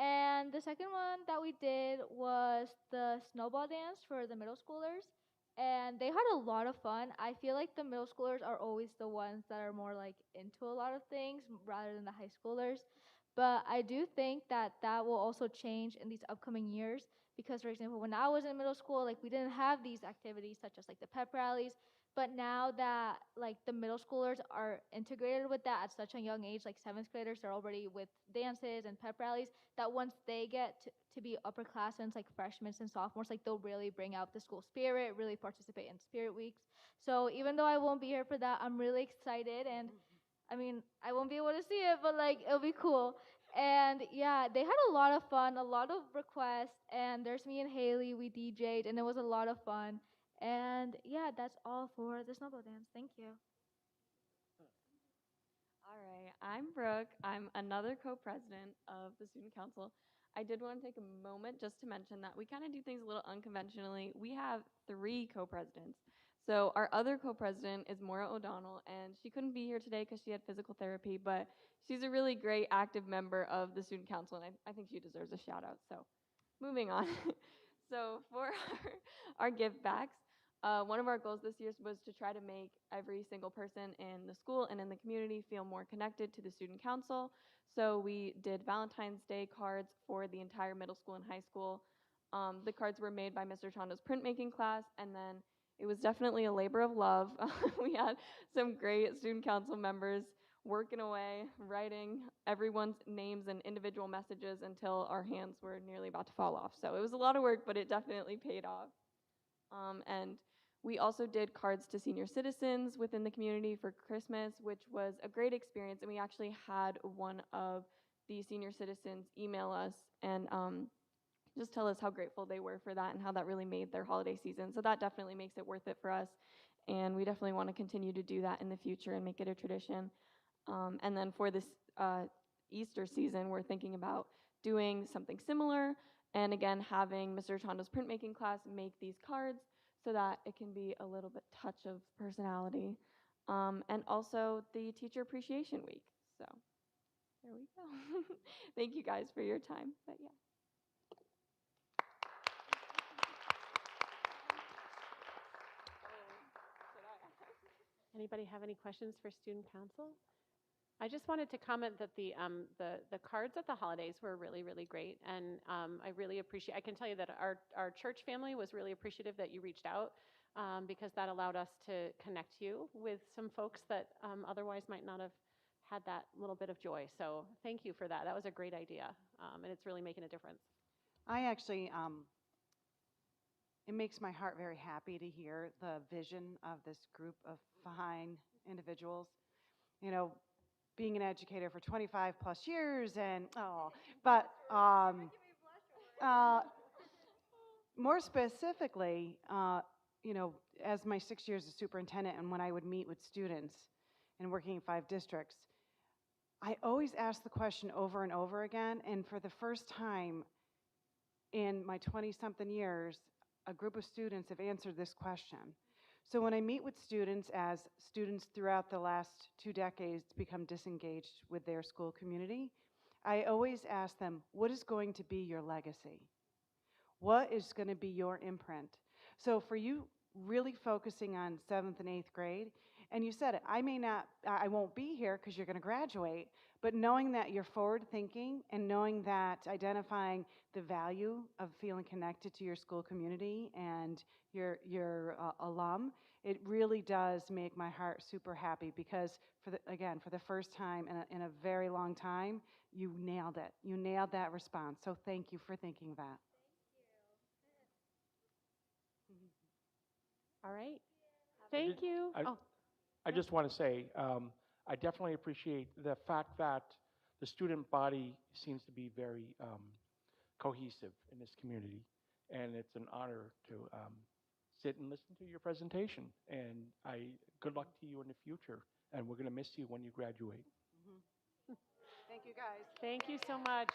And the second one that we did was the snowball dance for the middle schoolers. And they had a lot of fun. I feel like the middle schoolers are always the ones that are more like into a lot of things rather than the high schoolers. But I do think that that will also change in these upcoming years, because, for example, when I was in middle school, like we didn't have these activities such as like the pep rallies. But now that like the middle schoolers are integrated with that at such a young age, like seventh graders are already with dances and pep rallies, that once they get to be upperclassmen, like freshmen and sophomores, like they'll really bring out the school spirit, really participate in spirit weeks. So even though I won't be here for that, I'm really excited. And I mean, I won't be able to see it, but like it'll be cool. And yeah, they had a lot of fun, a lot of requests, and there's me and Haley, we DJ'd, and it was a lot of fun. And yeah, that's all for the snowball dance. Thank you. All right, I'm Brooke. I'm another co-president of the student council. I did want to take a moment just to mention that we kind of do things a little unconventionally. We have 3 co-presidents. So our other co-president is Maura O'Donnell, and she couldn't be here today because she had physical therapy, but she's a really great active member of the student council, and I think she deserves a shout out. So moving on. So for our give backs, one of our goals this year was to try to make every single person in the school and in the community feel more connected to the student council. So we did Valentine's Day cards for the entire middle school and high school. The cards were made by Mr. Chando's printmaking class, and then it was definitely a labor of love. We had some great student council members working away, writing everyone's names and individual messages until our hands were nearly about to fall off. So it was a lot of work, but it definitely paid off. And we also did cards to senior citizens within the community for Christmas, which was a great experience. And we actually had one of the senior citizens email us and just tell us how grateful they were for that and how that really made their holiday season. So that definitely makes it worth it for us. And we definitely want to continue to do that in the future and make it a tradition. And then for this Easter season, we're thinking about doing something similar, and again, having Mr. Chando's printmaking class make these cards so that it can be a little bit touch of personality. And also the Teacher Appreciation Week. So there we go. Thank you guys for your time. But yeah. Anybody have any questions for student council? I just wanted to comment that the cards at the holidays were really, really great, and I really appreciate. I can tell you that our church family was really appreciative that you reached out, because that allowed us to connect you with some folks that otherwise might not have had that little bit of joy. So thank you for that. That was a great idea, and it's really making a difference. I actually, it makes my heart very happy to hear the vision of this group of fine individuals. You know, being an educator for 25 plus years, and but more specifically, you know, as my 6 years as superintendent, and when I would meet with students and working in 5 districts, I always ask the question over and over again. And for the first time in my 20-something years, a group of students have answered this question. So when I meet with students, as students throughout the last 2 decades become disengaged with their school community, I always ask them, what is going to be your legacy? What is going to be your imprint? So for you really focusing on 7th and 8th grade, and you said it, I won't be here because you're going to graduate, But knowing that you're forward thinking and knowing that identifying the value of feeling connected to your school community and your alum, it really does make my heart super happy because for the first time in a very long time, you nailed it. You nailed that response. So thank you for thinking that. All right. Thank you. I just want to say, I definitely appreciate the fact that the student body seems to be very cohesive in this community, and it's an honor to sit and listen to your presentation. And good luck to you in the future, and we're going to miss you when you graduate. Thank you, guys. Thank you so much.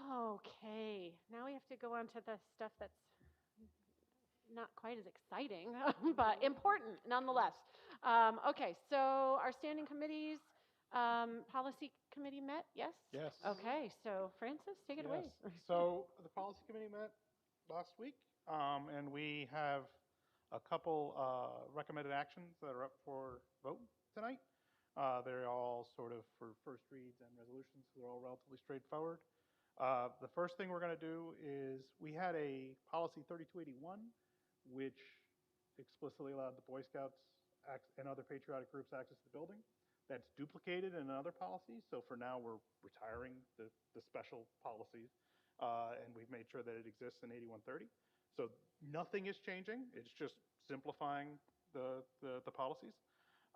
Okay, now we have to go on to the stuff that's not quite as exciting, but important nonetheless. Okay, so our standing committees, policy committee met, yes? Yes. Okay, so Francis, take it away. So the policy committee met last week, and we have a couple recommended actions that are up for vote tonight. They're all sort of for first reads and resolutions, so they're all relatively straightforward. The first thing we're going to do is we had a policy 3281, which explicitly allowed the Boy Scouts and other patriotic groups access to the building. That's duplicated in other policies, so for now we're retiring the special policies, and we've made sure that it exists in 8130. So nothing is changing, it's just simplifying the policies.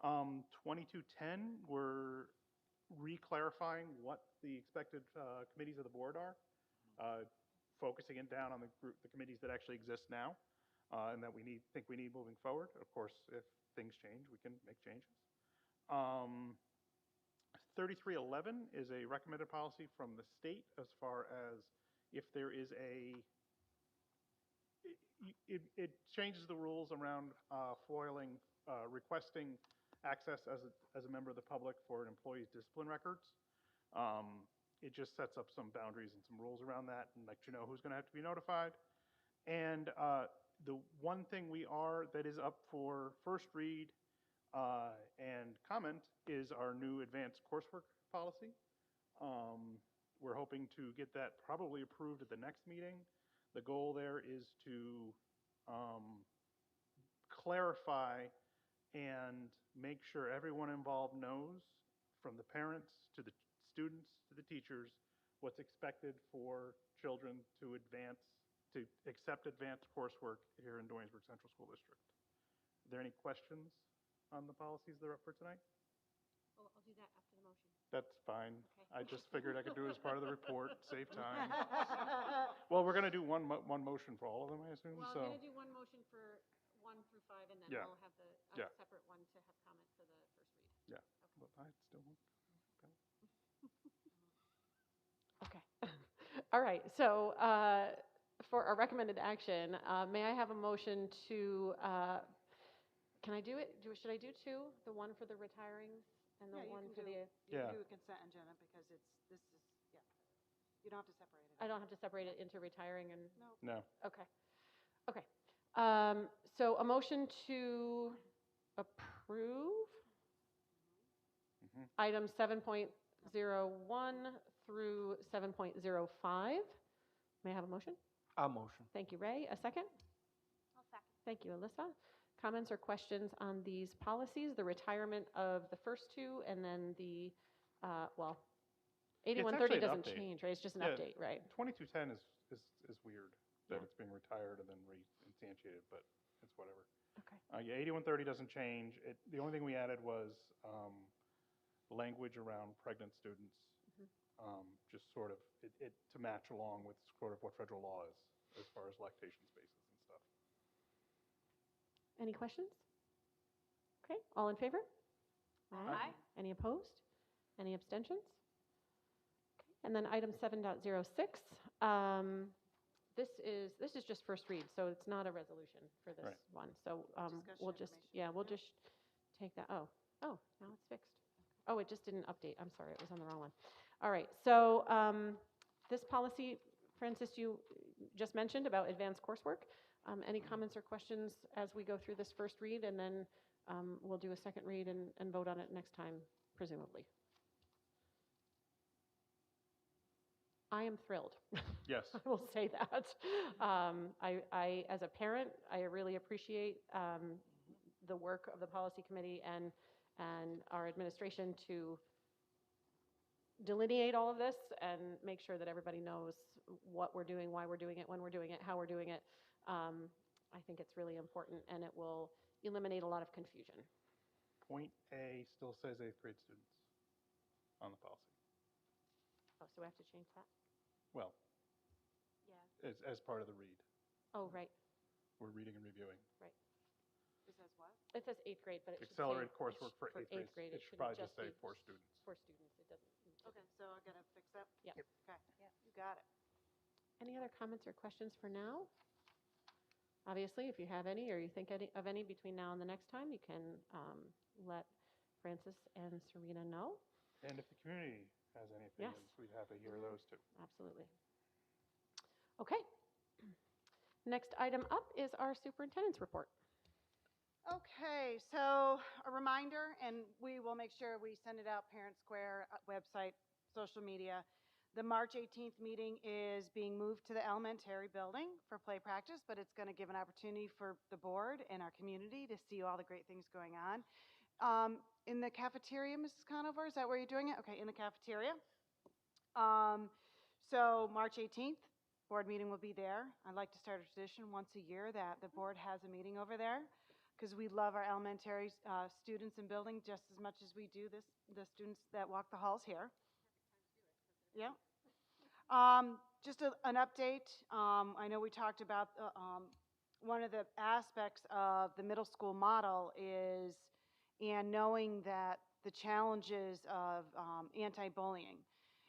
2210, we're re-clarifying what the expected committees of the board are, focusing it down on the committees that actually exist now, and that we think we need moving forward. Of course, if things change, we can make changes. 3311 is a recommended policy from the state as far as if there is it changes the rules around foiling, requesting access as a member of the public for an employee's discipline records. It just sets up some boundaries and some rules around that and lets you know who's going to have to be notified. And the one thing that is up for first read and comment is our new advanced coursework policy. We're hoping to get that probably approved at the next meeting. The goal there is to clarify and make sure everyone involved knows, from the parents to the students to the teachers, what's expected for children to accept advanced coursework here in Doynesburg Central School District. Are there any questions on the policies that are up for tonight? I'll do that after the motion. That's fine. Okay. I just figured I could do it as part of the report, save time. Well, we're going to do one motion for all of them, I assume. Well, so. I'm going to do one motion for 1 through 5, and then we'll have a separate one to have comment for the first read. Yeah. Okay. Well, I still want. Okay. All right. So for our recommended action, may I have a motion to? Can I do it? Should I do two? The one for the retirings and the one for the. You can do a consent agenda because this is. You don't have to separate it. I don't have to separate it into retiring and. No. Okay. Okay. So a motion to approve items 7.01 through 7.05. May I have a motion? I'll motion. Thank you, Ray. A second? I'll second. Thank you, Alyssa. Comments or questions on these policies, the retirement of the first two, and then the, 8130 doesn't change, right? It's just an update, right? 2210 is weird that it's being retired and then re-instantiated, but it's whatever. Okay. 8130 doesn't change. The only thing we added was language around pregnant students, just sort of to match along with sort of what federal law is as far as lactation spaces and stuff. Any questions? Okay, all in favor? Aye. Any opposed? Any abstentions? Okay. And then item 7.06. This is just first read, so it's not a resolution for this one. So we'll just take that. Oh, now it's fixed. Oh, it just didn't update. I'm sorry, it was on the wrong one. All right. So this policy, Francis, you just mentioned about advanced coursework. Any comments or questions as we go through this first read, and then we'll do a second read and vote on it next time, presumably. I am thrilled. Yes. I will say that. I, as a parent, I really appreciate the work of the policy committee and our administration to delineate all of this and make sure that everybody knows what we're doing, why we're doing it, when we're doing it, how we're doing it. I think it's really important, and it will eliminate a lot of confusion. Point A still says 8th grade students on the policy. Oh, so we have to change that? Well, yeah. as part of the read. Oh, right. We're reading and reviewing. Right. It says what? It says 8th grade, but it Accelerated should say coursework for 8th grade. It should probably just say for students. For students. It doesn't. Okay, so I gotta fix that? Yeah. Yep. Okay, you got it. Any other comments or questions for now? Obviously, if you have any or you think of any between now and the next time, you can let Francis and Serena know. And if the community has any opinions, we'd have to hear those too. Absolutely. Okay. Next item up is our superintendent's report. Okay, so a reminder, and we will make sure we send it out, Parent Square website, social media. The March 18th meeting is being moved to the elementary building for play practice, but it's going to give an opportunity for the board and our community to see all the great things going on. In the cafeteria, Mrs. Conover, is that where you're doing it? Okay, in the cafeteria. So March 18th, board meeting will be there. I'd like to start a tradition once a year that the board has a meeting over there, because we love our elementary students and building just as much as we do the students that walk the halls here. Yeah. Just an update. I know we talked about one of the aspects of the middle school model is, and knowing that the challenges of anti-bullying.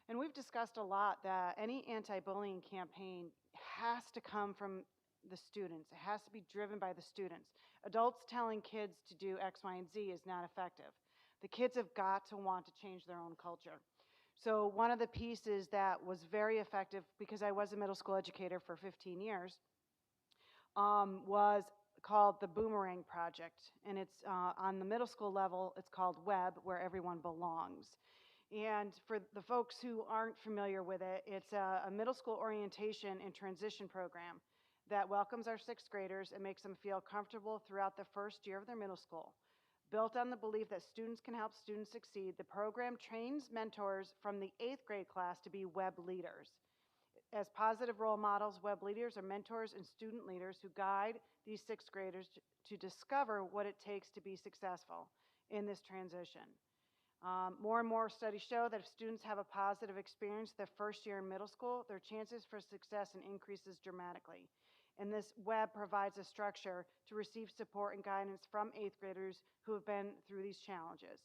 And we've discussed a lot that any anti-bullying campaign has to come from the students. It has to be driven by the students. Adults telling kids to do X, Y, and Z is not effective. The kids have got to want to change their own culture. So one of the pieces that was very effective, because I was a middle school educator for 15 years, was called the Boomerang Project. And it's on the middle school level, it's called WEB, Where Everyone Belongs. And for the folks who aren't familiar with it, it's a middle school orientation and transition program that welcomes our 6th graders and makes them feel comfortable throughout the first year of their middle school. Built on the belief that students can help students succeed, the program trains mentors from the 8th grade class to be WEB leaders. As positive role models, WEB leaders are mentors and student leaders who guide these 6th graders to discover what it takes to be successful in this transition. More and more studies show that if students have a positive experience their first year in middle school, their chances for success increases dramatically. And this WEB provides a structure to receive support and guidance from 8th graders who have been through these challenges.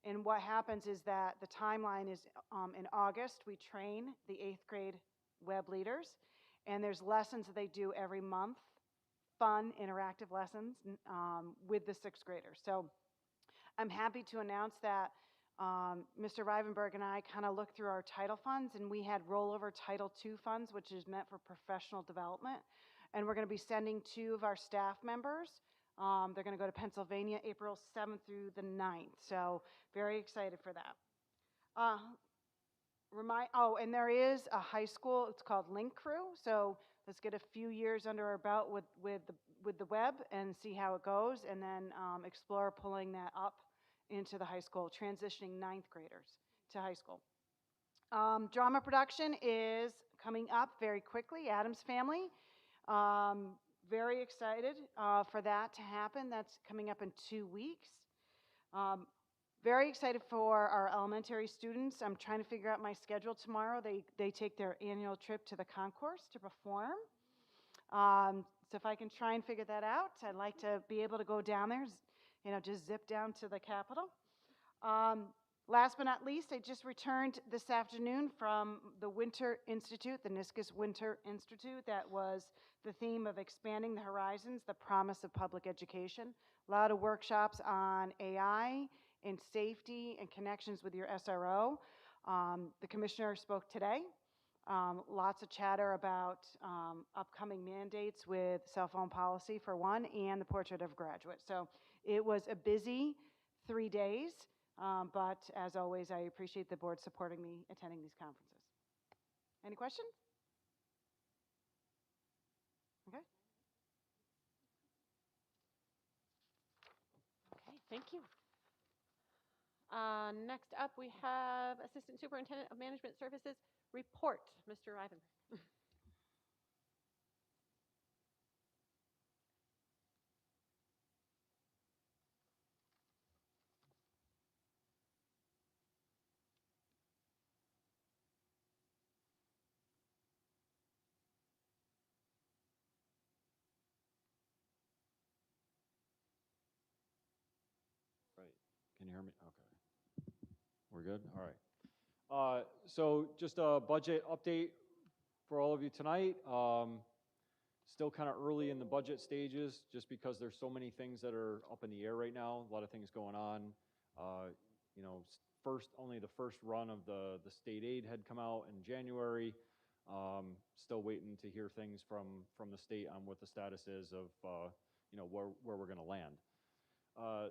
And what happens is that the timeline is in August, we train the 8th grade WEB leaders, and there's lessons that they do every month, fun, interactive lessons with the 6th graders. So I'm happy to announce that Mr. Rivenberg and I kind of looked through our title funds, and we had rollover Title II funds, which is meant for professional development. And we're going to be sending 2 of our staff members. They're going to go to Pennsylvania April 7th through the 9th. So very excited for that. And there is a high school, it's called Link Crew. So let's get a few years under our belt with the WEB and see how it goes, and then explore pulling that up into the high school, transitioning 9th graders to high school. Drama production is coming up very quickly, Addams Family. Very excited for that to happen. That's coming up in 2 weeks. Very excited for our elementary students. I'm trying to figure out my schedule tomorrow. They take their annual trip to the concourse to perform. So if I can try and figure that out, I'd like to be able to go down there, just zip down to the Capitol. Last but not least, I just returned this afternoon from the Winter Institute, the NISCUS Winter Institute. That was the theme of expanding the horizons, the promise of public education. A lot of workshops on AI and safety and connections with your SRO. The commissioner spoke today. Lots of chatter about upcoming mandates with cell phone policy for one, and the portrait of a graduate. So it was a busy 3 days, but as always, I appreciate the board supporting me attending these conferences. Any questions? Okay. Okay, thank you. Next up, we have Assistant Superintendent of Management Services report, Mr. Ivan. Right. Can you hear me? Okay. We're good? All right. So just a budget update for all of you tonight. Still kind of early in the budget stages just because there's so many things that are up in the air right now, a lot of things going on. You know, only the first run of the state aid had come out in January. Still waiting to hear things from the state on what the status is of, you know, where we're going to land.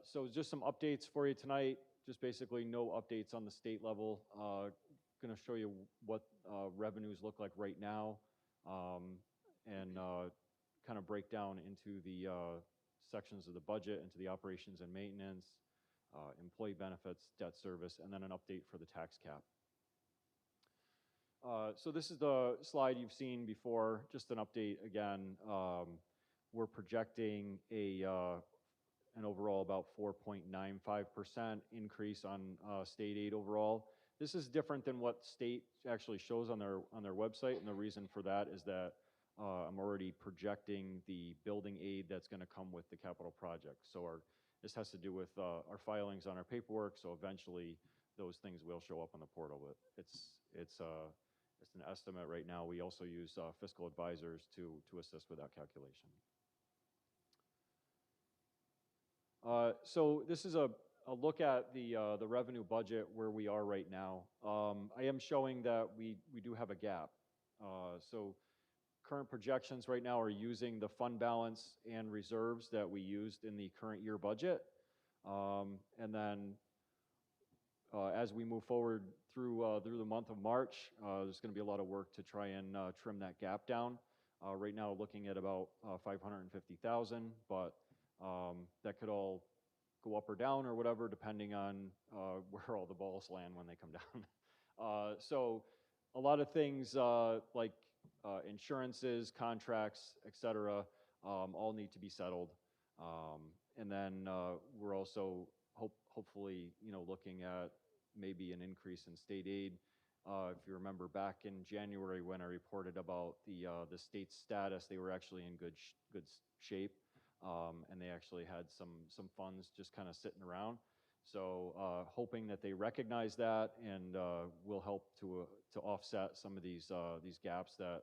So just some updates for you tonight. Just basically no updates on the state level. Going to show you what revenues look like right now, and kind of break down into the sections of the budget, into the operations and maintenance, employee benefits, debt service, and then an update for the tax cap. So this is the slide you've seen before, just an update again. We're projecting an overall about 4.95% increase on state aid overall. This is different than what state actually shows on their website, and the reason for that is that I'm already projecting the building aid that's going to come with the capital project. So this has to do with our filings on our paperwork, so eventually those things will show up on the portal, but it's an estimate right now. We also use fiscal advisors to assist with that calculation. So this is a look at the revenue budget where we are right now. I am showing that we do have a gap. So current projections right now are using the fund balance and reserves that we used in the current year budget. And then as we move forward through the month of March, there's going to be a lot of work to try and trim that gap down. Right now, looking at about 550,000, but that could all go up or down or whatever, depending on where all the balls land when they come down. So a lot of things like insurances, contracts, etc., all need to be settled. And then we're also hopefully, you know, looking at maybe an increase in state aid. If you remember back in January when I reported about the state's status, they were actually in good shape, and they actually had some funds just kind of sitting around. So hoping that they recognize that and will help to offset some of these gaps that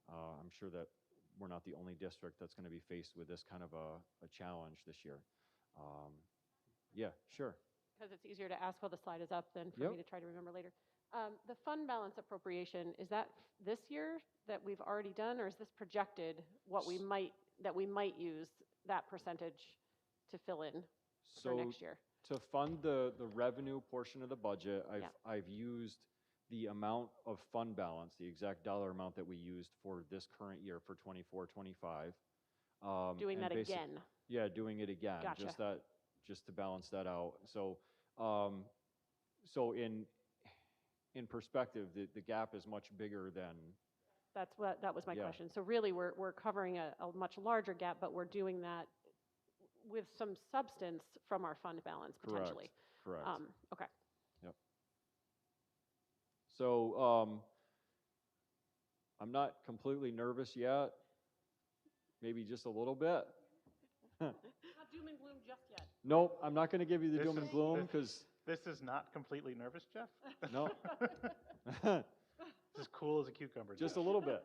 I'm sure that we're not the only district that's going to be faced with this kind of a challenge this year. Yeah, sure. Because it's easier to ask while the slide is up than for me to try to remember later. The fund balance appropriation, is that this year that we've already done, or is this projected what we might use that percentage to fill in for next year? To fund the revenue portion of the budget, I've used the amount of fund balance, the exact dollar amount that we used for this current year for 24-25. Doing that again. Yeah, doing it again. Gotcha. Just to balance that out. So so in perspective, the gap is much bigger than. That was my question. So really, we're covering a much larger gap, but we're doing that with some substance from our fund balance potentially. Correct. Okay. Yep. So I'm not completely nervous yet. Maybe just a little bit. Not doom and gloom just yet. Nope, I'm not going to give you the doom and gloom because. This is not completely nervous, Jeff? No. It's as cool as a cucumber. Just a little bit.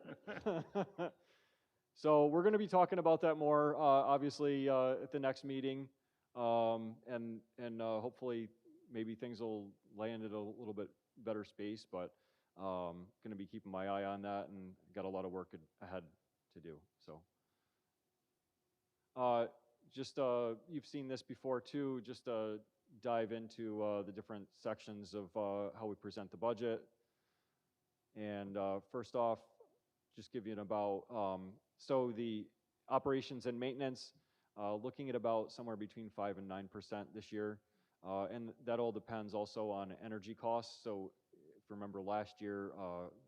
So we're going to be talking about that more, obviously, at the next meeting, and hopefully maybe things will land at a little bit better space. But Going to be keeping my eye on that, and got a lot of work ahead to do. So, just you've seen this before too. Just dive into the different sections of how we present the budget. And first off, just give you an about. So the operations and maintenance, looking at about somewhere between 5 and 9% this year. And that all depends also on energy costs. So if you remember last year,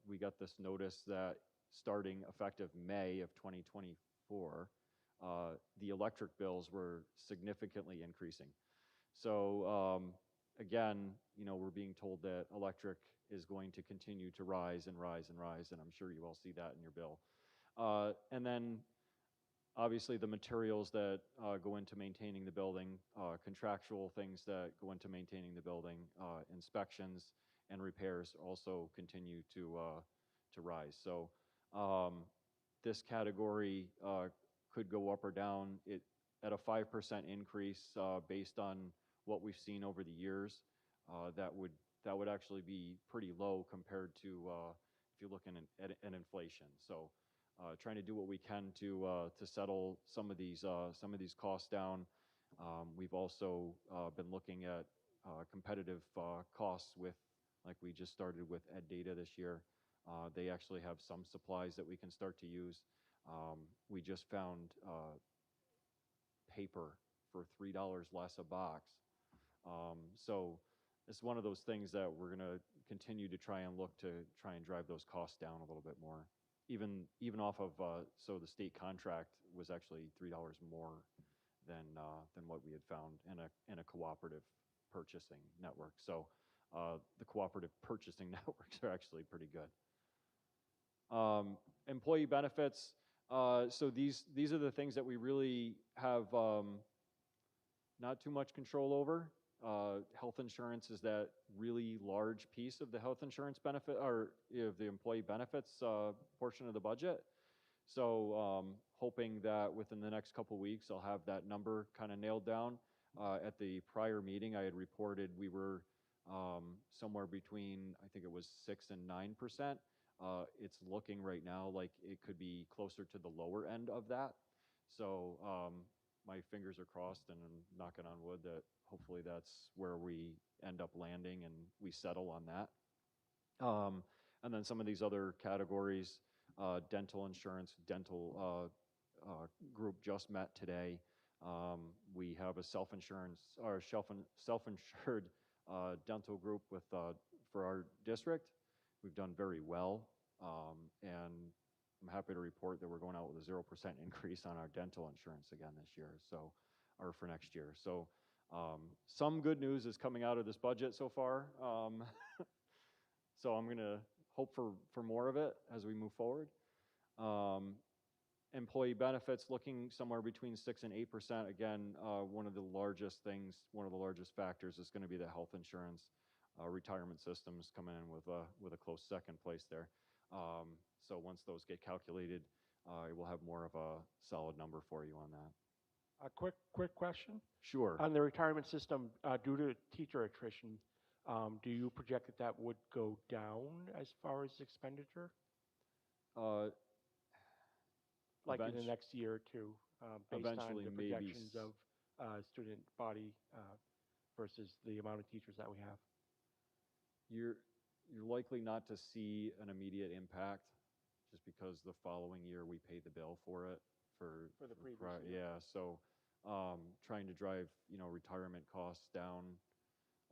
we got this notice that starting effective May of 2024, the electric bills were significantly increasing. So again, we're being told that electric is going to continue to rise and rise and rise, and I'm sure you all see that in your bill. And then obviously the materials that go into maintaining the building, contractual things that go into maintaining the building, inspections and repairs also continue to rise. So this category could go up or down. At a 5% increase based on what we've seen over the years, that would actually be pretty low compared to if you look at inflation. So trying to do what we can to settle some of these costs down. We've also been looking at competitive costs with, like we just started with Ed Data this year. They actually have some supplies that we can start to use. We just found paper for $3 less a box. So it's one of those things that we're going to continue to try and look to try and drive those costs down a little bit more. Even off of, so the state contract was actually $3 more than what we had found in a cooperative purchasing network. So the cooperative purchasing networks are actually pretty good. Employee benefits. So these are the things that we really have not too much control over. Health insurance is that really large piece of the health insurance benefit, or the employee benefits portion of the budget. So hoping that within the next couple weeks I'll have that number kind of nailed down. At the prior meeting I had reported we were somewhere between, I think it was 6 and 9%. It's looking right now like it could be closer to the lower end of that. So my fingers are crossed, and I'm knocking on wood that hopefully that's where we end up landing and we settle on that. And then some of these other categories, dental insurance, dental group just met today. We have a self-insurance or self-insured dental group with for our district. We've done very well, and I'm happy to report that we're going out with a 0% increase on our dental insurance again this year, so, or for next year. So some good news is coming out of this budget so far. So I'm going to hope for more of it as we move forward. Employee benefits looking somewhere between 6 and 8%. Again, one of the largest factors is going to be the health insurance. Retirement systems come in with a close second place there. So once those get calculated, we'll have more of a solid number for you on that. A quick question. Sure. On the retirement system, due to teacher attrition, do you project that would go down as far as expenditure? Like in the next year or two, based on the projections of student body versus the amount of teachers that we have? You're likely not to see an immediate impact, just because the following year we pay the bill for it for the previous year. Yeah, so trying to drive retirement costs down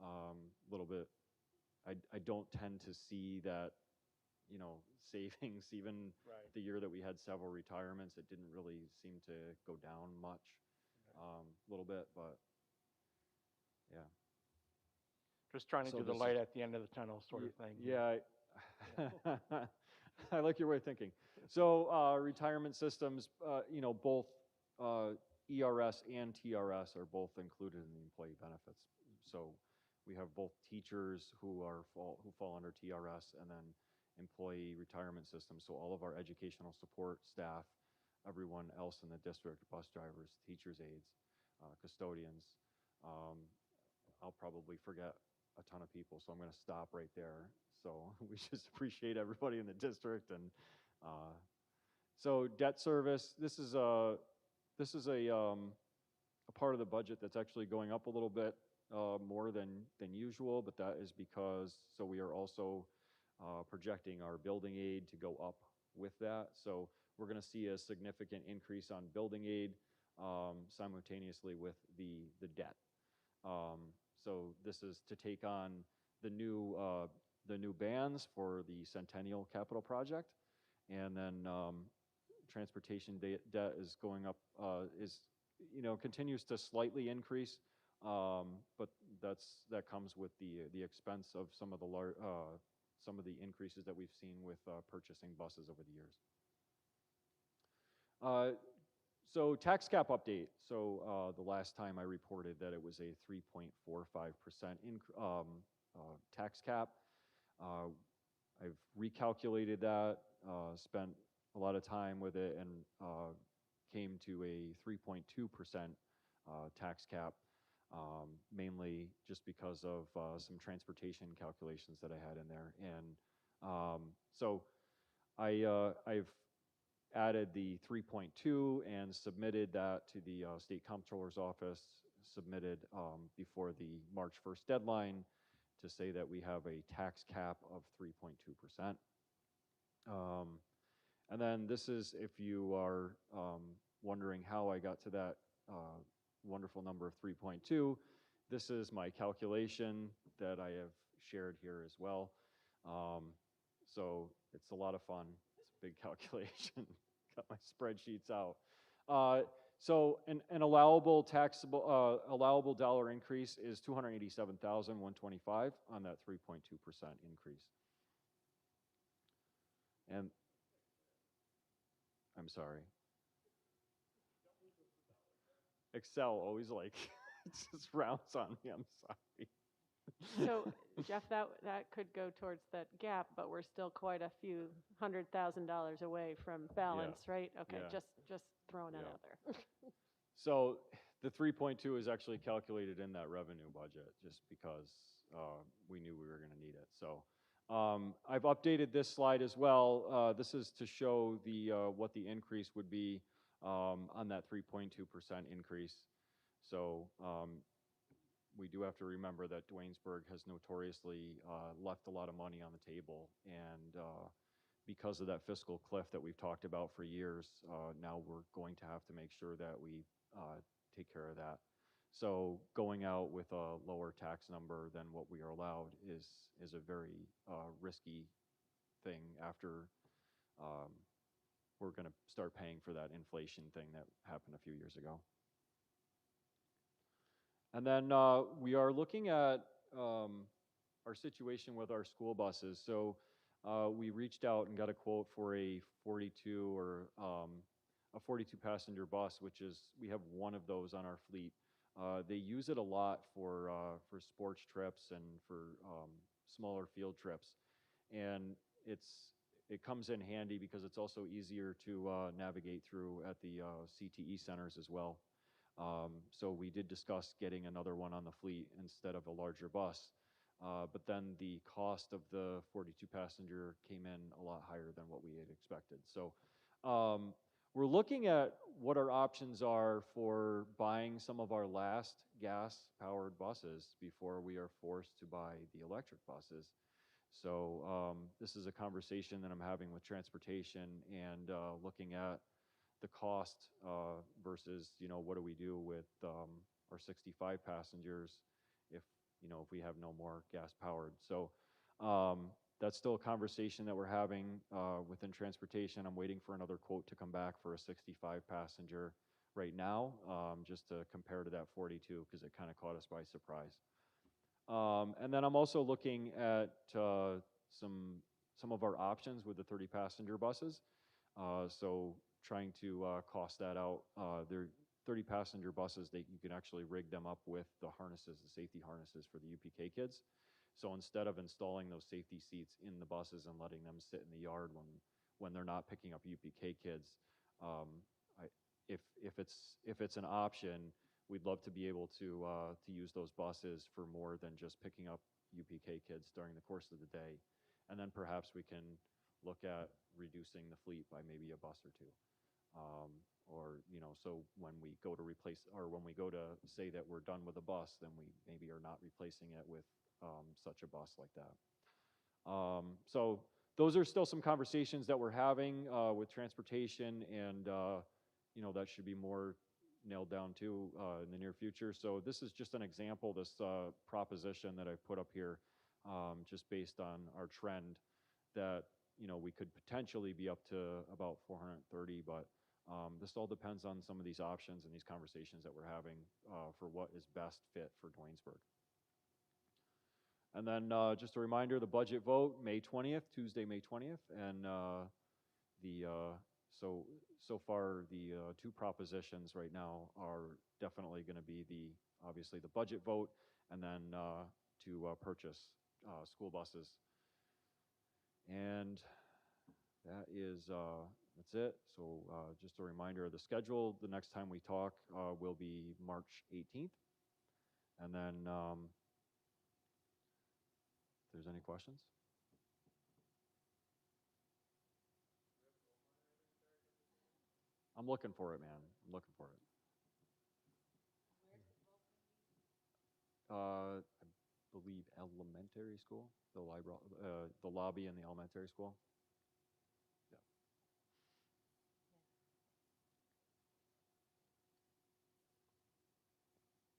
a little bit. I don't tend to see that savings even the year that we had several retirements. It didn't really seem to go down much, a little bit, but yeah. Just trying to do the light at the end of the tunnel sort of thing. Yeah, I like your way of thinking. So retirement systems, both ERS and TRS are both included in the employee benefits. So we have both teachers who fall under TRS, and then employee retirement system. So all of our educational support staff, everyone else in the district, bus drivers, teachers' aides, custodians. I'll probably forget a ton of people, so I'm going to stop right there. So we just appreciate everybody in the district. And so debt service, this is a part of the budget that's actually going up a little bit more than usual, but that is because, so we are also projecting our building aid to go up with that. So we're going to see a significant increase on building aid simultaneously with the debt. So this is to take on the new bands for the Centennial Capital Project, and then transportation debt is going up, continues to slightly increase, but that comes with the expense of some of the increases that we've seen with purchasing buses over the years. So tax cap update. So the last time I reported that it was a 3.45% tax cap. I've recalculated that, spent a lot of time with it, and came to a 3.2% tax cap, mainly just because of some transportation calculations that I had in there. And so I've added the 3.2 and submitted that to the state comptroller's office, submitted before the March 1st deadline, to say that we have a tax cap of 3.2%. And then this is, if you are wondering how I got to that wonderful number of 3.2, this is my calculation that I have shared here as well. So it's a lot of fun. It's a big calculation. Got my spreadsheets out. So an allowable allowable dollar increase is $287,125 on that 3.2% increase. And I'm sorry. Excel always like just rounds on me. I'm sorry. So, Jeff, that could go towards that gap, but we're still quite a few $100,000 away from balance, right? Okay, Yeah. just throwing that out there. So the 3.2 is actually calculated in that revenue budget, just because we knew we were going to need it. So I've updated this slide as well. This is to show what the increase would be on that 3.2% increase. So we do have to remember that Duanesburg has notoriously left a lot of money on the table, and because of that fiscal cliff that we've talked about for years, now we're going to have to make sure that we take care of that. So going out with a lower tax number than what we are allowed is a very risky thing after we're going to start paying for that inflation thing that happened a few years ago. And then we are looking at our situation with our school buses. So we reached out and got a quote for a 42 or a 42 passenger bus, which is, we have one of those on our fleet. They use it a lot for sports trips and for smaller field trips. And it comes in handy because it's also easier to navigate through at the CTE centers as well. So we did discuss getting another one on the fleet instead of a larger bus. But then the cost of the 42 passenger came in a lot higher than what we had expected. So we're looking at what our options are for buying some of our last gas-powered buses before we are forced to buy the electric buses. So this is a conversation that I'm having with transportation, and looking at the cost versus, what do we do with our 65 passengers if we have no more gas powered. So that's still a conversation that we're having within transportation. I'm waiting for another quote to come back for a 65 passenger right now, just to compare to that 42, because it kind of caught us by surprise. And then I'm also looking at some of our options with the 30 passenger buses. So trying to cost that out. They're 30 passenger buses, you can actually rig them up with the harnesses, the safety harnesses for the UPK kids. So instead of installing those safety seats in the buses and letting them sit in the yard when they're not picking up UPK kids, if it's an option, we'd love to be able to use those buses for more than just picking up UPK kids during the course of the day. And then perhaps we can look at reducing the fleet by maybe a bus or two. Or, you know, so when we go to replace, or when we go to say that we're done with a bus, then we maybe are not replacing it with such a bus like that. So those are still some conversations that we're having with transportation, and you know, that should be more nailed down too in the near future. So this is just an example, this proposition that I've put up here, just based on our trend that, you know, we could potentially be up to about 430, but this all depends on some of these options and these conversations that we're having for what is best fit for Dwaynesburg. And then just a reminder, the budget vote, May 20th, Tuesday, May 20th. And so far, the two propositions right now are definitely going to be obviously the budget vote, and then to purchase school buses. And that's it. So just a reminder of the schedule. The next time we talk will be March 18th. And then if there's any questions. I'm looking for it, man. I'm looking for it. I believe elementary school, the library, the lobby in the elementary school. Yeah.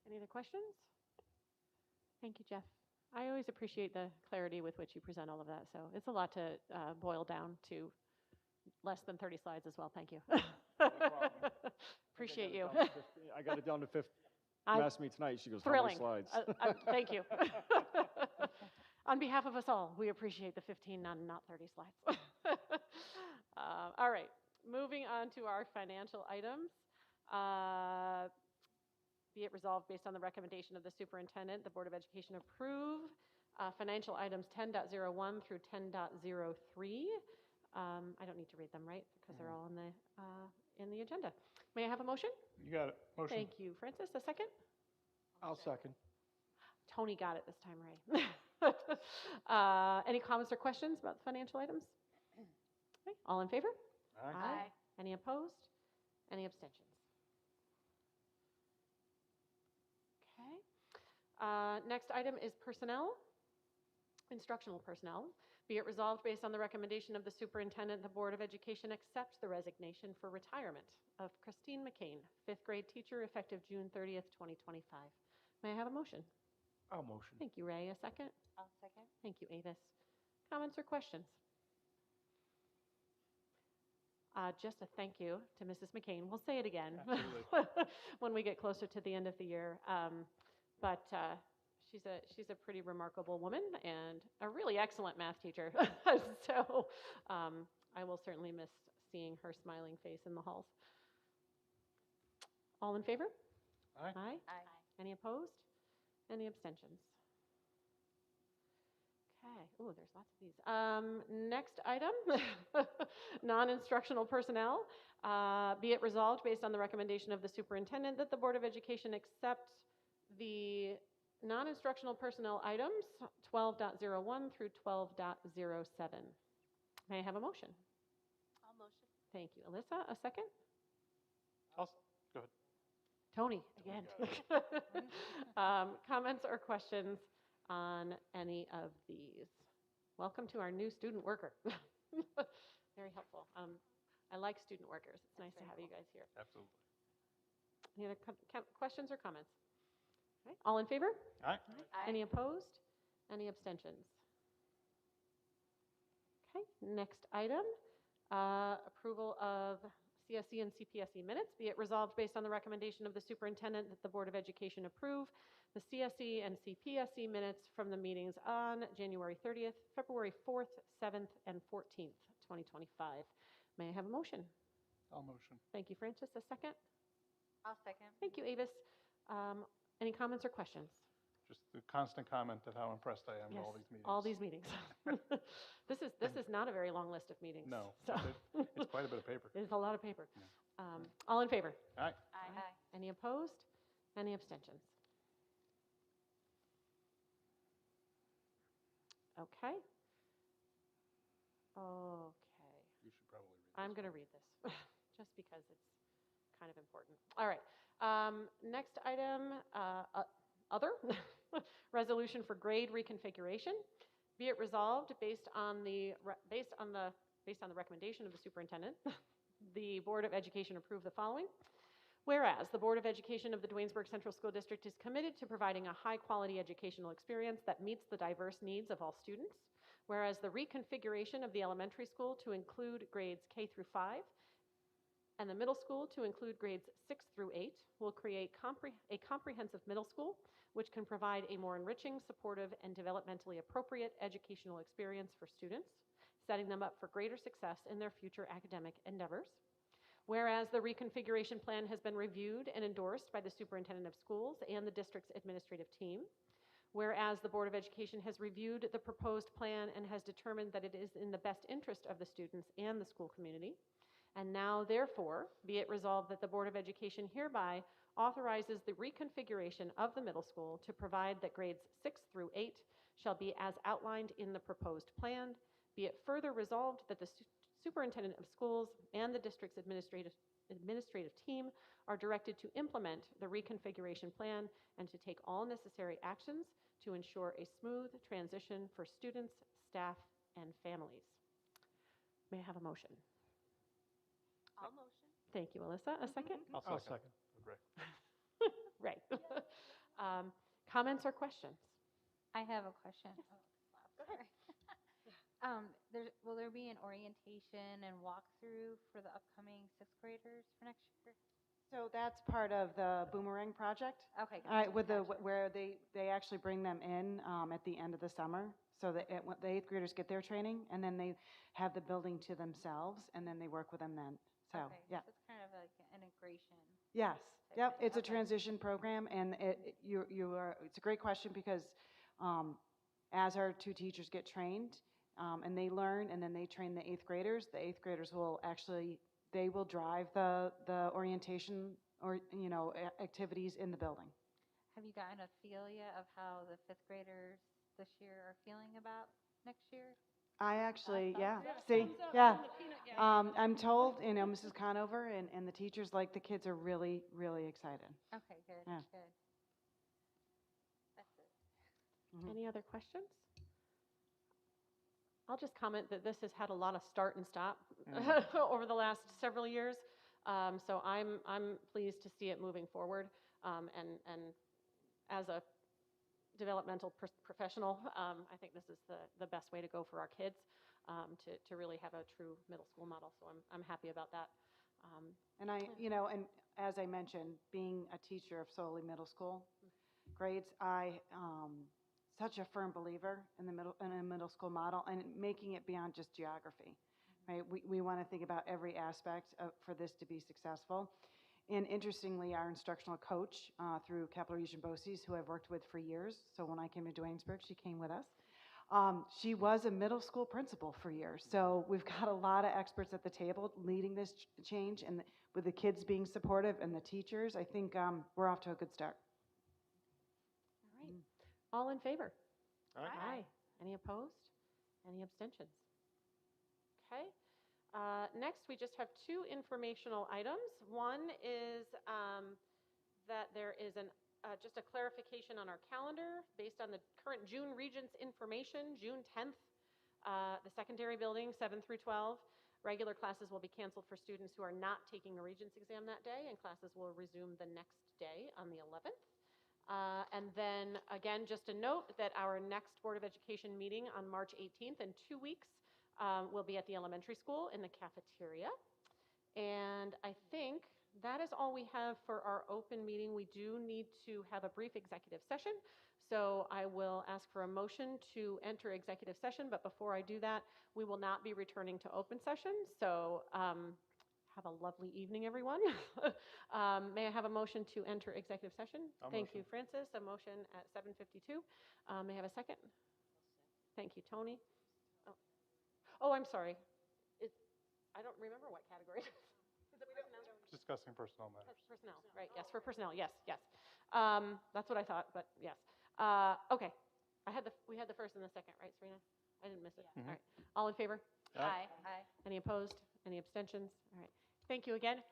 Any other questions? Thank you, Jeff. I always appreciate the clarity with which you present all of that. So it's a lot to boil down to less than 30 slides as well. Thank you. No problem. Appreciate you. I got it down to 50. I'm You asked me tonight. She goes, thrilling. how many slides? Thank you. On behalf of us all, we appreciate the 15, not 30 slides. All right, moving on to our financial items. Be it resolved based on the recommendation of the superintendent, the Board of Education approve financial items 10.01 through 10.03. I don't need to read them, right? Because they're all in the agenda. May I have a motion? You got it. Motion. Thank you, Francis. A second? I'll second. Tony got it this time, Ray. Any comments or questions about the financial items? Okay. All in favor? Aye. Any opposed? Any abstentions? Okay. Next item is personnel, instructional personnel. Be it resolved based on the recommendation of the superintendent, the Board of Education accepts the resignation for retirement of Christine McCain, 5th grade teacher, effective June 30th, 2025. May I have a motion? I'll motion. Thank you, Ray. A second? I'll second. Thank you, Avis. Comments or questions? Just a thank you to Mrs. McCain. We'll say it again when we get closer to the end of the year. But she's a pretty remarkable woman and a really excellent math teacher. So I will certainly miss seeing her smiling face in the halls. All in favor? Aye. Aye. Aye. Any opposed? Any abstentions? Okay. Oh, there's lots of these. Next item, non-instructional personnel. Be it resolved based on the recommendation of the superintendent that the Board of Education accept the non-instructional personnel items 12.01 through 12.07. May I have a motion? I'll motion. Thank you. Alyssa, a second? Go ahead. Tony, again. Comments or questions on any of these? Welcome to our new student worker. Very helpful. I like student workers. It's nice to have you guys here. Absolutely. Any other questions or comments? Okay. All in favor? Aye. Aye. Any opposed? Any abstentions? Okay. Next item, approval of CSE and CPSE minutes. Be it resolved based on the recommendation of the superintendent that the Board of Education approve the CSE and CPSE minutes from the meetings on January 30th, February 4th, 7th, and 14th, 2025. May I have a motion? I'll motion. Thank you, Francis. A second? I'll second. Thank you, Avis. Any comments or questions? Just the constant comment of how impressed I am with all these meetings. All these meetings. This is not a very long list of meetings. No, So. it's quite a bit of paper. It is a lot of paper. All in favor? Aye. Aye. Any opposed? Any abstentions? Okay. Okay. You should probably read I'm going to read this just because it's kind of important. All right. Next item, other resolution for grade reconfiguration. Be it resolved based on the recommendation of the superintendent, the Board of Education approve the following. Whereas the Board of Education of the Duanesburg Central School District is committed to providing a high-quality educational experience that meets the diverse needs of all students. Whereas the reconfiguration of the elementary school to include grades K through 5 and the middle school to include grades 6 through 8 will create a comprehensive middle school which can provide a more enriching, supportive, and developmentally appropriate educational experience for students, setting them up for greater success in their future academic endeavors. Whereas the reconfiguration plan has been reviewed and endorsed by the superintendent of schools and the district's administrative team. Whereas the Board of Education has reviewed the proposed plan and has determined that it is in the best interest of the students and the school community. And now, therefore, be it resolved that the Board of Education hereby authorizes the reconfiguration of the middle school to provide that grades 6 through 8 shall be as outlined in the proposed plan. Be it further resolved that the superintendent of schools and the district's administrative team are directed to implement the reconfiguration plan and to take all necessary actions to ensure a smooth transition for students, staff, and families. May I have a motion? I'll motion. Thank you, Alyssa. A second? I'll second. Great. Right. Comments or questions? I have a question. Go ahead. Will there be an orientation and walkthrough for the upcoming sixth graders for next year? So that's part of the Boomerang project. Okay. All right, with where they actually bring them in at the end of the summer, so that the eighth graders get their training, and then they have the building to themselves, and then they work with them then. So Okay. yeah. So it's kind of like an integration. Yes. type Yep. thing. It's a Okay. transition program, and it's a great question because as our two teachers get trained and they learn, and then they train the eighth graders will actually drive the orientation or activities in the building. Have you gotten a feel yet of how the fifth graders this year are feeling about next year? I actually, yeah. Yeah, See, thumbs up yeah. on the peanut gallery. I'm told, Mrs. Conover and the teachers, like the kids, are really, really excited. Okay, good, Yeah. good. That's it. Mhm. Any other questions? I'll just comment that this has had a lot of start and stop over the last several years. So I'm pleased to see it moving forward. And as a developmental professional, I think this is the best way to go for our kids to really have a true middle school model. So I'm happy about that. And and as I mentioned, being a teacher of solely middle school grades, I such a firm believer in a middle school model and making it beyond just geography, right? We want to think about every aspect for this to be successful. And interestingly, our instructional coach through Capital Region BOCES, who I've worked with for years, so when I came to Duanesburg, she came with us. She was a middle school principal for years. So we've got a lot of experts at the table leading this change, and with the kids being supportive and the teachers, I think we're off to a good start. All right. All in favor? Aye. Any opposed? Any abstentions? Okay. Next, we just have two informational items. One is that there is just a clarification on our calendar based on the current June Regents information. June 10th, the secondary building, 7 through 12, regular classes will be canceled for students who are not taking a Regents exam that day, and classes will resume the next day on the 11th. And then, again, just a note that our next Board of Education meeting on March 18th in 2 weeks will be at the elementary school in the cafeteria. And I think that is all we have for our open meeting. We do need to have a brief executive session. So I will ask for a motion to enter executive session. But before I do that, we will not be returning to open session. So have a lovely evening, everyone. May I have a motion to enter executive session? Thank you, Francis. A motion at 7:52. May I have a second? Thank you, Tony. Oh, I'm sorry. I don't remember what category. Is it personnel? Discussing personnel matters. Personnel, right, yes, for personnel, yes, yes. That's what I thought, but yes. Okay. We had the first and the second, right, Serena? I didn't miss it. Mhm. All right. All in favor? Aye. Aye. Any opposed? Any abstentions? All right. Thank you again.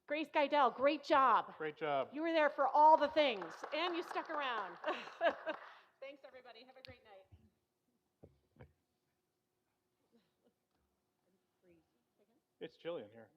Grace Geidel, great job. Great job. You were there for all the things, and you stuck around. Thanks, everybody. Have a great night. It's chilly in here.